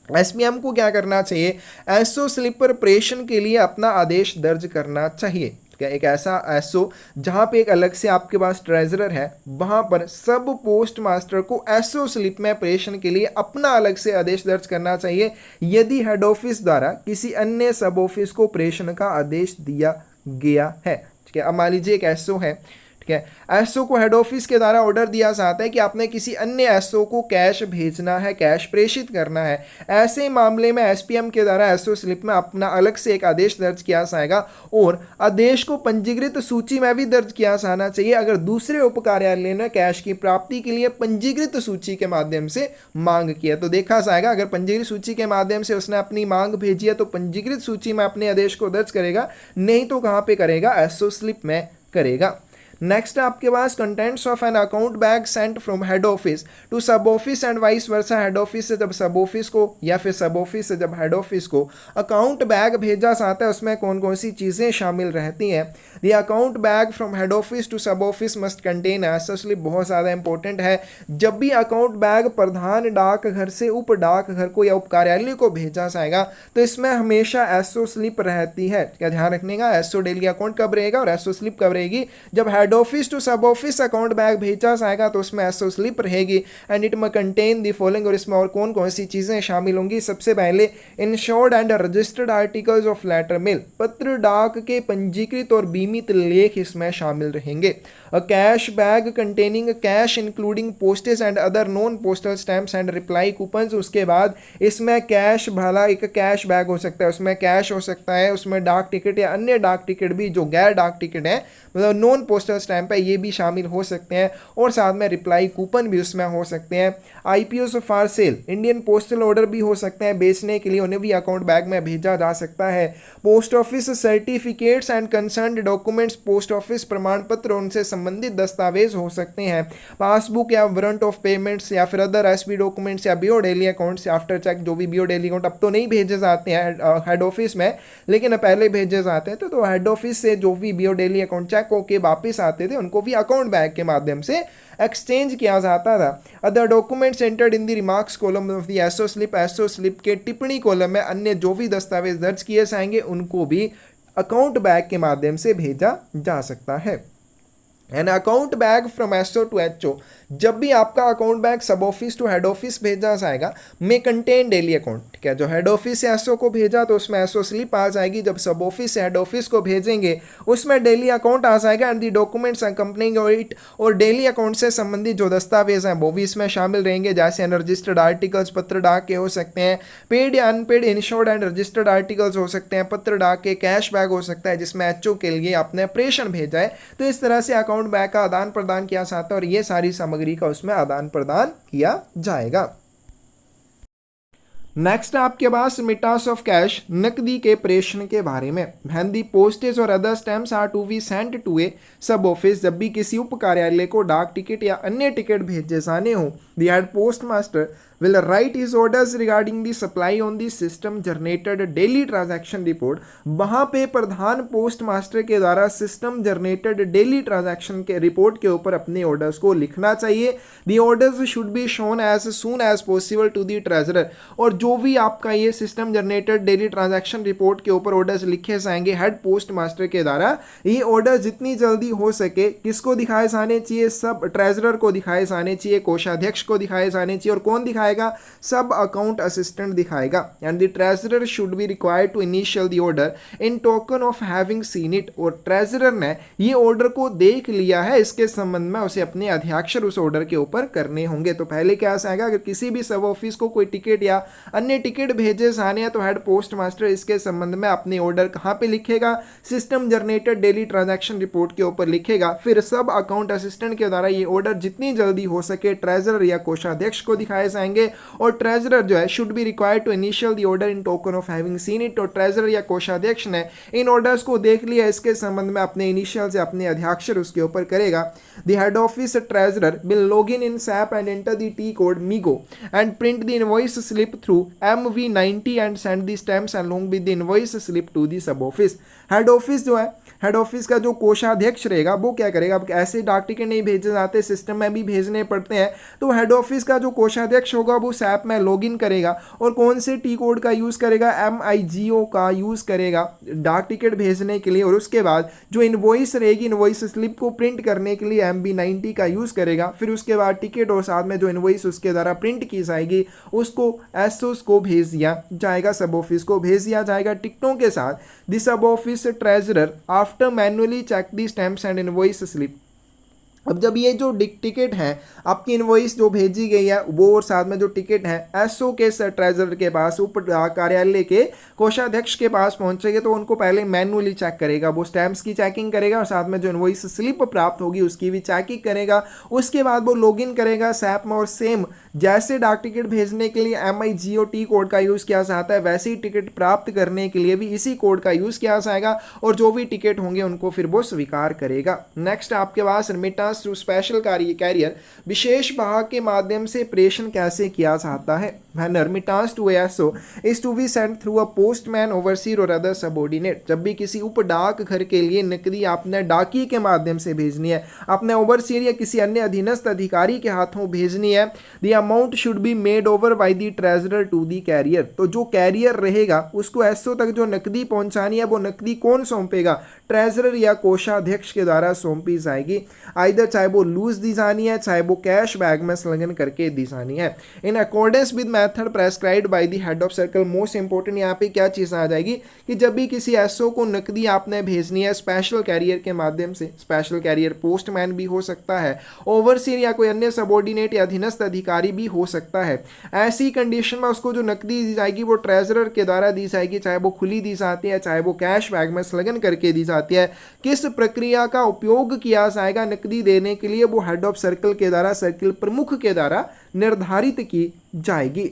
एसपीएम को क्या करना चाहिए? एसओ स्लिप पर प्रेषण के लिए अपना आदेश दर्ज करना चाहिए। एक ऐसा एसओ जहां पे एक अलग से आपके पास ट्रेजरर है, वहां पर सब पोस्ट मास्टर को एसओ स्लिप में प्रेषण के लिए अपना अलग से आदेश दर्ज करना चाहिए यदि हेड ऑफिस द्वारा किसी अन्य सब ऑफिस को प्रेषण का आदेश दिया गया है। ठीक है, अब मान लीजिए एक एसओ है, ठीक है, एसओ को हेड ऑफिस के द्वारा ऑर्डर दिया जाता है कि आपने किसी अन्य एसओ को कैश भेजना है, कैश प्रेषित करना है। ऐसे मामले में एसपीएम के द्वारा एसओ स्लिप में अपना अलग से एक आदेश दर्ज किया जाएगा और आदेश को पंजीकृत सूची में भी दर्ज किया जाना चाहिए अगर दूसरे उप कार्यालय ने कैश की प्राप्ति के लिए पंजीकृत सूची के माध्यम से मांग किया तो देखा जाएगा। अगर पंजीकृत सूची के माध्यम से उसने अपनी मांग भेजी है तो पंजीकृत सूची में अपने आदेश को दर्ज करेगा, नहीं तो कहाँ पे करेगा? एसओ स्लिप में करेगा। नेक्स्ट आपके पास contents of an account bag sent from head office to sub office and vice versa, head office से जब सब ऑफिस को या फिर सब ऑफिस से जब हेड ऑफिस को अकाउंट बैग भेजा जाता है उसमें कौन कौन सी चीज़ें शामिल रहती हैं। The account bag from head office to sub office must contain SO slip, बहुत ज़्यादा इंपॉर्टेंट है। जब भी अकाउंट बैग प्रधान डाकघर से उप डाकघर को या उप कार्यालय को भेजा जाएगा तो इसमें हमेशा एसओ स्लिप रहती है। क्या ध्यान रखने का, एसओ डेली अकाउंट कब रहेगा और एसओ स्लिप कब रहेगी, जब head office to sub office account bag भेजा जाएगा तो उसमें एसओ स्लिप रहेगी। एंड इट में कंटेन द फॉलोइंग, और इसमें और कौन कौन सी चीज़ें शामिल होंगी। सबसे पहले insured and registered articles of letter mail, पत्र डाक के पंजीकृत और बीमित लेख इसमें शामिल रहेंगे। अ cash bag containing cash including postage and other non postal stamps and reply coupons, उसके बाद इसमें कैश भला एक कैश बैग हो सकता है, उसमें कैश हो सकता है, उसमें डाक टिकट या अन्य डाक टिकट भी जो गैर डाक टिकट है मतलब नॉन पोस्टल स्टैम्प है ये भी शामिल हो सकते हैं, और साथ में रिप्लाई कूपन भी उसमें हो सकते हैं। IPO for sale, Indian postal order भी हो सकते हैं बेचने के लिए, उन्हें भी अकाउंट बैग में भेजा जा सकता है। Post office certificates and concerned documents, post office प्रमाण पत्र उनसे संबंधित दस्तावेज हो सकते हैं। पासबुक या वारंट ऑफ पेमेंट्स या फिर अदर एसबी डॉक्यूमेंट्स या BO daily accounts after check, जो भी बीओ डेली अकाउंट अब तो नहीं भेजे जाते हैं हेड ऑफिस में लेकिन पहले भेजे जाते हैं तो हेड ऑफिस से जो भी बीओ डेली अकाउंट चेक होके वापस आते थे उनको भी अकाउंट बैग के माध्यम से एक्सचेंज किया जाता था। Other documents entered in the remarks column of the SO slip के टिप्पणी कॉलम में अन्य जो भी दस्तावेज दर्ज किए जाएंगे उनको भी अकाउंट बैग के माध्यम से भेजा जा सकता है। An account bag from SO to HO, जब भी आपका account bag sub office to head office भेजा जाएगा मे कंटेन डेली अकाउंट, ठीक है, जो हेड ऑफिस से एसओ को भेजा तो उसमें एसओ स्लिप आ जाएगी, जब सब ऑफिस से हेड ऑफिस को भेजेंगे उसमें डेली अकाउंट आ जाएगा and the documents accompanying it, और डेली अकाउंट से संबंधित जो दस्तावेज हैं वो भी इसमें शामिल रहेंगे, जैसे अनरजिस्टर्ड आर्टिकल्स पत्र डाक के हो सकते हैं, पेड या unpaid insured and registered articles हो सकते हैं, पत्र डाक के कैश बैग हो सकता है जिसमें एचओ के लिए आपने प्रेषण भेजा है। तो इस तरह से अकाउंट बैग का आदान प्रदान किया जाता है और ये सारी सामग्री का उसमें आदान प्रदान किया जाएगा। नेक्स्ट आपके पास मिटास ऑफ कैश, नकदी के प्रेषण के बारे में। When the postage or other stamps are to be sent to a sub office, जब भी किसी उप कार्यालय को डाक टिकट या अन्य टिकट भेजे जाने हो, the head post master will write his orders regarding the supply on the system generated daily transaction report। वहाँ पे प्रधान पोस्ट मास्टर के द्वारा सिस्टम जनरेटेड डेली ट्रांजैक्शन के रिपोर्ट के ऊपर अपने ऑर्डर्स को लिखना चाहिए। The orders should be shown as soon as possible to the treasurer, और जो भी आपका ये system generated daily transaction report के ऊपर ऑर्डर्स लिखे जाएंगे हेड पोस्ट मास्टर के द्वारा, ये ऑर्डर जितनी जल्दी हो सके किसको दिखाए जाने चाहिए, सब ट्रेजरर को दिखाए जाने चाहिए, कोषाध्यक्ष को दिखाए जाने चाहिए, और कौन दिखाएगा, सब अकाउंट असिस्टेंट दिखाएगा। And the treasurer should be required to initial the order in token of having seen it, और ट्रेजरर ने ये ऑर्डर को देख लिया है, इसके संबंध में उसे अपने अध्याक्षर उस ऑर्डर के ऊपर करने होंगे। तो पहले क्या आएगा, अगर किसी भी सब ऑफिस को कोई टिकट या अन्य टिकट भेजे जाने हैं तो हेड पोस्ट मास्टर इसके संबंध में अपने ऑर्डर कहाँ पे लिखेगा, system generated daily transaction report के ऊपर लिखेगा। फिर सब अकाउंट असिस्टेंट के द्वारा ये ऑर्डर जितनी जल्दी हो सके ट्रेजरर या कोषाध्यक्ष को दिखाए जाएंगे, और ट्रेजरर जो है should be required to initial the order in token of having seen it, और ट्रेजरर या कोषाध्यक्ष ने इन ऑर्डर्स को देख लिया, इसके संबंध में अपने इनिशियल से अपने अध्याक्षर उसके ऊपर करेगा। The head office treasurer will log in SAP and enter the T code MIGO and print the invoice slip through MV90 and send the stamps along with the invoice slip to the sub office. Head office जो है, हेड ऑफिस का जो कोषाध्यक्ष रहेगा वो क्या करेगा, अब ऐसे डाक टिकट नहीं भेजे जाते, सिस्टम में भी भेजने पड़ते हैं, तो हेड ऑफिस का जो कोषाध्यक्ष होगा वो सैप में लॉगिन करेगा और कौन से टी कोड का यूज़ करेगा, MIGO का यूज़ करेगा डाक टिकट भेजने के लिए, और उसके बाद जो इनवॉइस रहेगी इनवॉइस स्लिप को प्रिंट करने के लिए MB90 का यूज़ करेगा। फिर उसके बाद टिकट और साथ में जो इनवॉइस उसके द्वारा प्रिंट की जाएगी उसको एसओस को भेज दिया जाएगा, सब ऑफिस को भेज दिया जाएगा टिकटों के साथ। The sub office treasurer after manually check the stamps and invoice slip, अब जब ये जो टिकट है आपकी इनवॉइस जो भेजी गई है वो और साथ में जो टिकट है एसओ के ट्रेजरर के पास उप कार्यालय के कोषाध्यक्ष के पास पहुंचेंगे तो उनको पहले मैनुअली चेक करेगा, वो स्टैम्प्स की चेकिंग करेगा और साथ में जो इनवॉइस स्लिप प्राप्त होगी उसकी भी चेकिंग करेगा। उसके बाद वो लॉगिन करेगा सैप में और सेम जैसे डाक टिकट भेजने के लिए MIGOT कोड का यूज़ किया जाता है वैसे ही टिकट प्राप्त करने के लिए भी इसी कोड का यूज़ किया जाएगा और जो भी टिकट होंगे उनको फिर वो स्वीकार करेगा। नेक्स्ट आपके पास रेमिटेंस थ्रू स्पेशल कैरियर विशेष वाहक के माध्यम से प्रेषण कैसे किया जाता है। Remittance to ASO is to be sent through a postman, overseer और अदर सबऑर्डिनेट। जब भी किसी उप डाक घर के लिए नकदी आपने डाकी के माध्यम से भेजनी है, अपने ओवरसीयर या किसी अन्य अधीनस्थ अधिकारी के हाथों भेजनी है, the amount should be made over by the treasurer to the carrier. तो जो कैरियर रहेगा उसको एसओ तक जो नकदी पहुंचानी है वो नकदी कौन सौंपेगा, ट्रेजरर या कोषाध्यक्ष के द्वारा सौंपी जाएगी। आइदर चाहे वो लूज दी जानी है चाहे वो कैश बैग में संलग्न करके दी जानी है in accordance with method prescribed bye the head of circle. Most important यहाँ पे क्या चीज़ आ जाएगी कि जब भी किसी एसओ को नकदी आपने भेजनी है स्पेशल कैरियर के माध्यम से, स्पेशल कैरियर पोस्टमैन भी हो सकता है, ओवरसीयर या कोई अन्य सबऑर्डिनेट या अधीनस्थ अधिकारी भी हो सकता है, ऐसी कंडीशन में उसको जो नकदी दी जाएगी वो ट्रेजरर के द्वारा दी जाएगी, चाहे वो खुली दी जाती है चाहे वो कैश बैग में संलग्न करके दी जाती है। किस प्रक्रिया का उपयोग किया जाएगा नकदी देने के लिए वो हेड ऑफ सर्कल के द्वारा, सर्कल प्रमुख के द्वारा निर्धारित की जाएगी।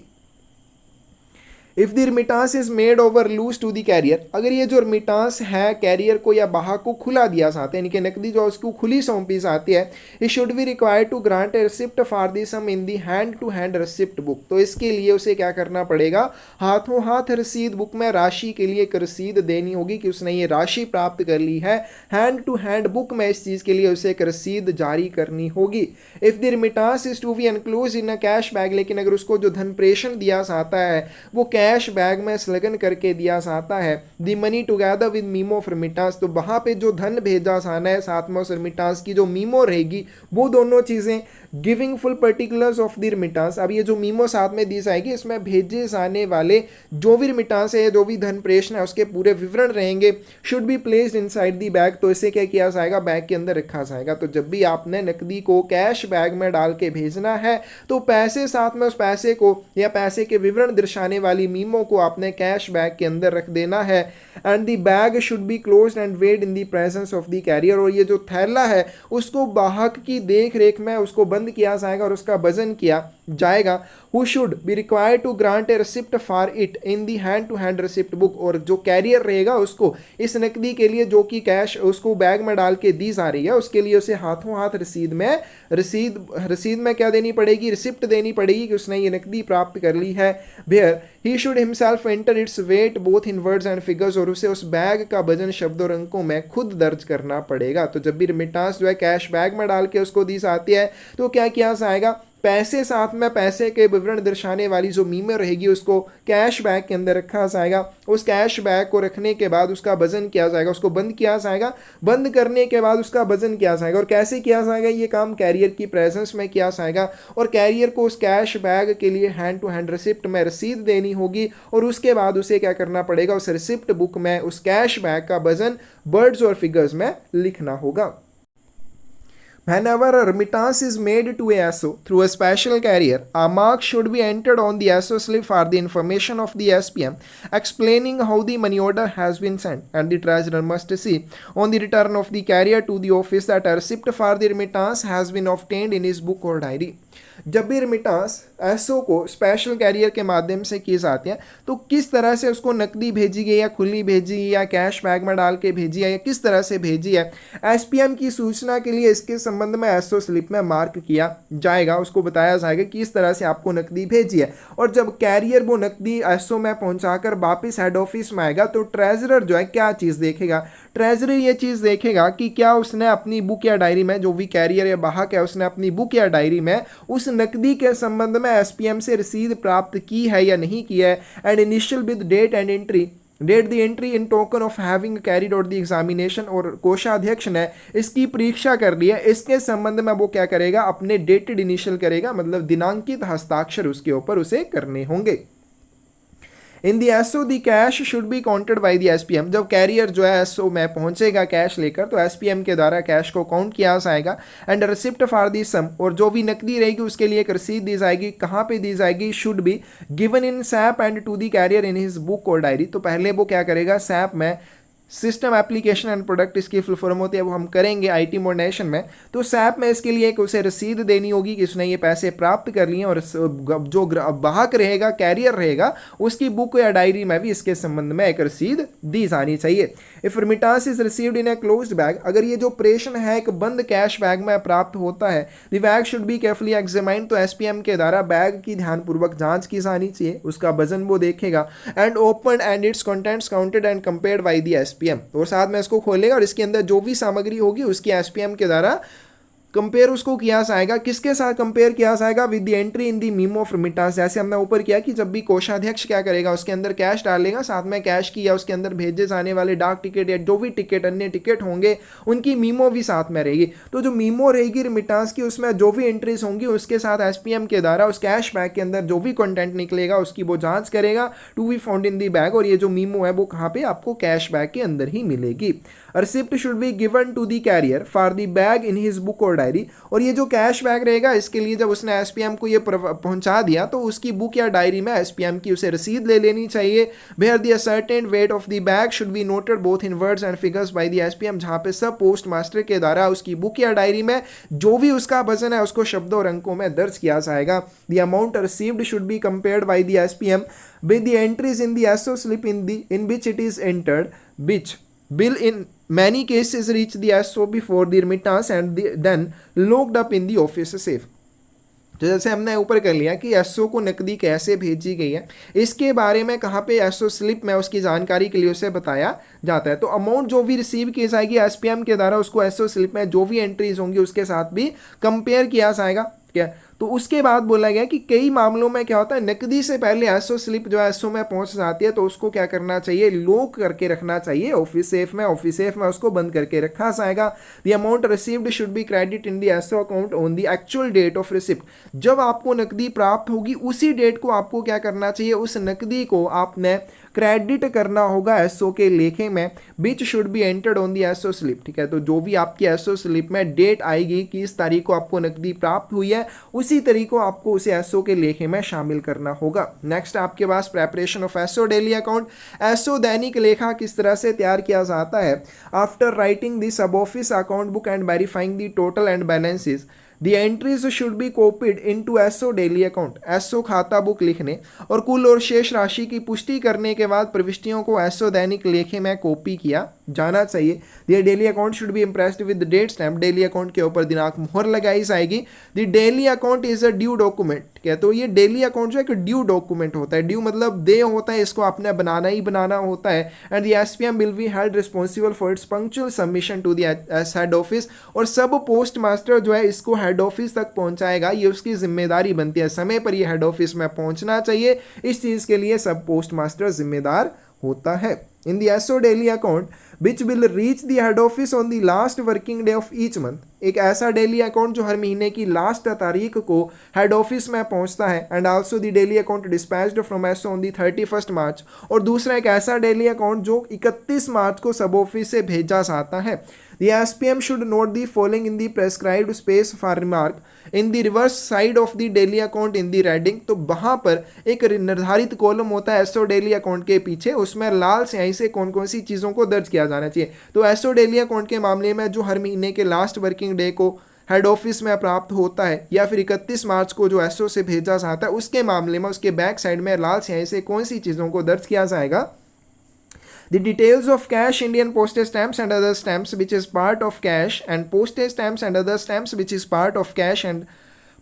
If the remittance is made over loose to the carrier, अगर ये जो रिमिटांस है कैरियर को या बाहक को खुला दिया जाता है यानी कि नकदी जो उसको खुली सौंपी जाती है, it should be required to grant a receipt for the sum in the hand to hand receipt book. तो इसके लिए उसे क्या करना पड़ेगा, हाथों हाथ रसीद बुक में राशि के लिए एक रसीद देनी होगी कि उसने ये राशि प्राप्त कर ली है। हैंड टू हैंड बुक में इस चीज़ के लिए उसे एक रसीद जारी करनी होगी। If the remittance is to be enclose in a cash bag, लेकिन अगर उसको जो धन प्रेषण दिया जाता है वो कैश बैग में संलग्न करके दिया जाता है, the money together with memo of remittance, तो वहां पे जो धन भेजा जाना है साथ में उस रेमिटेंस की जो मीमो रहेगी वो दोनों चीजें giving full particulars of the remittance. अब ये जो मीमो साथ में दी जाएगी इसमें भेजे जाने वाले जो भी रेमिटेंस है जो भी धन प्रेषण है उसके पूरे विवरण रहेंगे। Should be placed inside the bag, तो इसे क्या किया जाएगा, बैग के अंदर रखा जाएगा। तो जब भी आपने नकदी को कैश बैग में डाल के भेजना है तो पैसे साथ में उस पैसे को या पैसे के विवरण दर्शाने वाली मीमो को आपने कैश बैग के अंदर रख देना है। And the bag should be closed and weighed in the presence of the carrier, और ये जो थैला है उसको वाहक की देख रेख में उसको बंद किया जाएगा और उसका वजन किया जाएगा। Who should be required to grant a receipt for it in the hand to hand receipt book, और जो कैरियर रहेगा उसको इस नकदी के लिए जो कि कैश उसको बैग में डाल के दी जा रही है उसके लिए उसे हाथों हाथ रसीद में क्या देनी पड़ेगी, रिसिप्ट देनी पड़ेगी कि उसने ये नकदी प्राप्त कर ली है। Where he should himself enter its weight both in words and figures, और उसे उस बैग का वजन शब्द और अंकों में खुद दर्ज करना पड़ेगा। तो जब भी रिमिटेंस जो है कैश बैग में डाल के उसको दी जाती है तो क्या किया जाएगा, पैसे साथ में पैसे के विवरण दर्शाने वाली जो मीमो रहेगी उसको कैश बैग के अंदर रखा जाएगा। उस कैश बैग को रखने के बाद उसका वजन किया जाएगा, उसको बंद किया जाएगा, बंद करने के बाद उसका वजन किया जाएगा। और कैसे किया जाएगा, ये काम कैरियर की प्रेजेंस में किया जाएगा और कैरियर को उस कैश बैग के लिए हैंड टू हैंड रिसिप्ट में रसीद देनी होगी और उसके बाद उसे क्या करना पड़ेगा, उस रिसिप्ट बुक में उस कैश बैग का वजन वर्ड्स और फिगर्स में लिखना होगा। Whenever a remittance is made to ASO through a special carrier, a mark should be entered on the ASO slip for the information of the SPM explaining how the money order has been sent, and the treasurer must see on the return of the carrier to the office that a receipt for the remittance has been obtained in his book or diary. जब भी रिमिटेंस एसओ को स्पेशल कैरियर के माध्यम से किए जाते हैं तो किस तरह से उसको नकदी भेजी गई या खुली भेजी या कैश बैग में डाल के भेजी है या किस तरह से भेजी है, एसपीएम की सूचना के लिए इसके संबंध में एसओ स्लिप में मार्क किया जाएगा। उसको बताया जाएगा कि इस तरह से आपको नकदी भेजी है और जब कैरियर वो नकदी एसओ में पहुंचाकर वापस हेड ऑफिस में आएगा तो ट्रेजरर जो है क्या चीज़ देखेगा, ट्रेजरर ये चीज़ देखेगा कि क्या उसने अपनी बुक या डायरी में, जो भी कैरियर या वाहक है उसने अपनी बुक या डायरी में उस नकदी के संबंध में एसपीएम से रसीद प्राप्त की है या नहीं की है। And initial with date and entry, date the entry in token of having carried out the examination, और कोषाध्यक्ष ने इसकी परीक्षा कर ली है, इसके संबंध में वो क्या करेगा, अपने डेटेड इनिशियल करेगा, मतलब दिनांकित हस्ताक्षर उसके ऊपर उसे करने होंगे। In the SO the cash should be counted by the SPM. जब कैरियर जो है एसओ में पहुंचेगा कैश लेकर तो एसपीएम के द्वारा कैश को काउंट किया जाएगा। एंड रिसिप्ट फॉर दी सम, और जो भी नकदी रहेगी उसके लिए एक रसीद दी जाएगी। कहाँ पे दी जाएगी? Should be given in SAP and to the carrier in his book और डायरी। तो पहले वो क्या करेगा? सैप में सिस्टम एप्लीकेशन एंड प्रोडक्ट इसकी फुल फॉर्म होती है, वो हम करेंगे आईटी मोडेशन में। तो सैप में इसके लिए एक उसे रसीद देनी होगी कि उसने ये पैसे प्राप्त कर लिए, और जो वाहक रहेगा कैरियर रहेगा उसकी बुक या डायरी में भी इसके संबंध में एक रसीद दी जानी चाहिए। If remittance is received in a closed bag, अगर ये जो प्रेषण है एक बंद कैश बैग में प्राप्त होता है, the bag should be carefully examined, तो एसपीएम के द्वारा बैग की ध्यानपूर्वक जांच की जानी चाहिए, उसका वजन वो देखेगा। And open and it's contents counted and compared bye the SPM, और साथ में इसको खोलेगा और इसके अंदर जो भी सामग्री होगी उसकी एसपीएम के द्वारा कंपेयर उसको किया जाएगा। किसके साथ कंपेयर किया जाएगा? With the entry in the memo of remittance. जैसे हमने ऊपर किया कि जब भी कोषाध्यक्ष क्या करेगा, उसके अंदर कैश डालेगा, साथ में कैश की या उसके अंदर भेजे जाने वाले डाक टिकट या जो भी टिकट अन्य टिकट होंगे उनकी मीमो भी साथ में रहेगी। तो जो मीमो रहेगी रिमिटेंस की, उसमें जो भी एंट्रीज होंगी उसके साथ एसपीएम के द्वारा उस कैश बैग के अंदर जो भी कंटेंट निकलेगा उसकी वो जांच करेगा, to be found in the bag. और ये जो मीमो है वो कहाँ पे? आपको कैश बैग के अंदर ही मिलेगी। Receipt should be given to the carrier for the bag in his book और डायरी, और ये जो कैश बैग रहेगा इसके लिए जब उसने एसपीएम को ये पहुंचा दिया तो उसकी बुक या डायरी में एसपीएम की उसे रसीद ले लेनी चाहिए। Where the certain weight of the bag should be noted both in words and figures by the SPM, जहां पे सब पोस्ट मास्टर के द्वारा उसकी बुक या डायरी में जो भी उसका वजन है उसको शब्दों और अंकों में दर्ज किया जाएगा। The amount received should be compared bye the SPM with the entries in the SO slip in which it is entered, which will in many cases reach the SO before the remittance and then locked up in the office safe। तो जैसे हमने ऊपर कर लिया कि एसओ को नकदी कैसे भेजी गई है, इसके बारे में कहाँ पे एसओ स्लिप में उसकी जानकारी के लिए उसे बताया जाता है। तो अमाउंट जो भी रिसीव की जाएगी एसपीएम के द्वारा उसको एसओ स्लिप में जो भी एंट्रीज होंगी उसके साथ भी कंपेयर किया जाएगा। क्या? तो उसके बाद बोला गया कि कई मामलों में क्या होता है, नकदी से पहले एसओ स्लिप जो एसओ में पहुंच जाती है तो उसको क्या करना चाहिए? लॉक करके रखना चाहिए ऑफिस सेफ में। ऑफिस सेफ में उसको बंद करके रखा जाएगा। The amount received should be credit in the SO account on the actual date of receipt. जब आपको नकदी प्राप्त होगी उसी डेट को आपको क्या करना चाहिए? उस नकदी को आपने क्रेडिट करना होगा एसओ के लेखे में, which should be entered on the SO slip. ठीक है, तो जो भी आपकी एसओ स्लिप में डेट आएगी कि इस तारीख को आपको नकदी प्राप्त हुई है, उसी तारीख को आपको उसे एसओ के लेखे में शामिल करना होगा। नेक्स्ट आपके पास preparation of SO daily account. SO दैनिक लेखा किस तरह से तैयार किया जाता है? आफ्टर राइटिंग दी सब office account book and verifying the total and balances, The entries should be copied into SO daily account. SO खाता बुक लिखने और कुल और शेष राशि की पुष्टि करने के बाद प्रविष्टियों को SO दैनिक लेखे में कॉपी किया जाना चाहिए। The daily account should be impressed with date stamp. Daily account के ऊपर दिनांक मोहर लगाई जाएगी। The daily account is a due document. क्या? तो ये डेली अकाउंट जो है कि ड्यू डॉक्यूमेंट होता है। ड्यू मतलब देय होता है, इसको आपने बनाना ही बनाना होता है। And the SPM will be held responsible for its punctual submission to the head office. और सब पोस्ट मास्टर जो है इसको हेड ऑफिस तक पहुंचाएगा, ये उसकी जिम्मेदारी बनती है। समय पर ये हेड ऑफिस में पहुंचना चाहिए, इस चीज के लिए सब पोस्ट मास्टर जिम्मेदार होता है। In the SO daily account which will reach the head office on the last working day of each month. एक ऐसा डेली अकाउंट जो हर महीने की लास्ट तारीख को हेड ऑफिस में पहुंचता है। And also the daily account dispatched from SO on the 31 March. और दूसरा एक ऐसा डेली अकाउंट जो 31 मार्च को सब ऑफिस से भेजा जाता है। The SPM should note the following in the prescribed space for remark in the reverse side of the daily account in the reading। तो वहाँ पर एक निर्धारित कॉलम होता है एसओ डेली अकाउंट के पीछे, उसमें लाल स्याही से कौन कौन सी चीज़ों को दर्ज किया जाना चाहिए। तो एसओ डेली अकाउंट के मामले में जो हर महीने के लास्ट वर्किंग डे को हेड ऑफिस में प्राप्त होता है या फिर 31 मार्च को जो एसओ से भेजा जाता है, उसके मामले में उसके बैक साइड में लाल स्याही से कौन सी चीज़ों को दर्ज किया जाएगा? The details of cash, Indian postage stamps and other stamps which is part of cash, and postage stamps and other stamps which is part of cash, and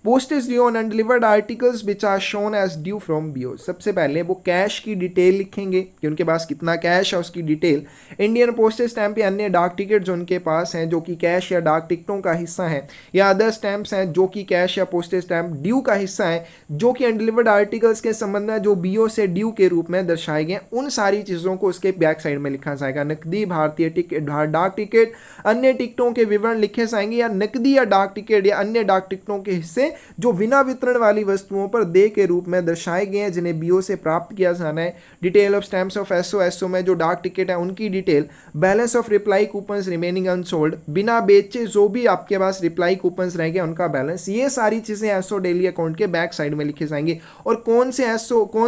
postage due on undelivered articles which are shown as due from BO। सबसे पहले वो कैश की डिटेल लिखेंगे कि उनके पास कितना कैश है, उसकी डिटेल। इंडियन पोस्टेज स्टैंप या अन्य डाक टिकट जो उनके पास हैं जो कि कैश या डाक टिकटों का हिस्सा है, या अदर स्टैंप्स हैं जो कि कैश या पोस्टेज स्टैंप ड्यू का हिस्सा है, जो कि अनडिलीवर्ड आर्टिकल्स के संबंध में जो BO से ड्यू के रूप में दर्शाए गए, उन सारी चीज़ों को उसके बैक साइड में लिखा जाएगा। नकदी, भारतीय टिकट, डाक टिकट, अन्य टिकटों के विवरण लिखे जाएंगे, या नकदी या डाक टिकट या अन्य डाक टिकटों के हिस्से जो बिना वितरण वाली वस्तुओं पर देय के रूप में दर्शाए गए हैं, जिन्हें बीओ से प्राप्त किया जाना है। Detail of stamps of SO में जो डाक टिकट है उनकी detail, balance of reply coupons remaining unsold, बिना बेचे जो भी आपके पास रिप्लाई कूपन्स रह गए उनका बैलेंस, ये सारी चीजें एसओ डेली अकाउंट के बैक साइड में लिखे जाएंगे। और कौन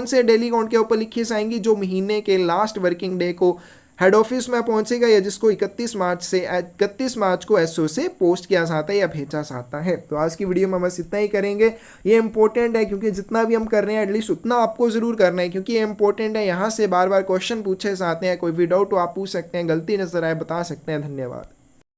से डेली अकाउंट के ऊपर लिखी जाएंगी, जो महीने के लास्ट वर्किंग डे को हेड ऑफिस में पहुंचेगा या जिसको 31 मार्च को एसओ से पोस्ट किया जाता है या भेजा जाता है। तो आज की वीडियो में बस इतना ही करेंगे। ये इंपॉर्टेंट है क्योंकि जितना भी हम कर रहे हैं एटलीस्ट उतना आपको जरूर करना है, क्योंकि ये इंपॉर्टेंट है। यहाँ से बार बार क्वेश्चन पूछे जाते हैं, कोई भी डाउट हो आप पूछ सकते हैं, गलती नजर आए बता सकते हैं। धन्यवाद।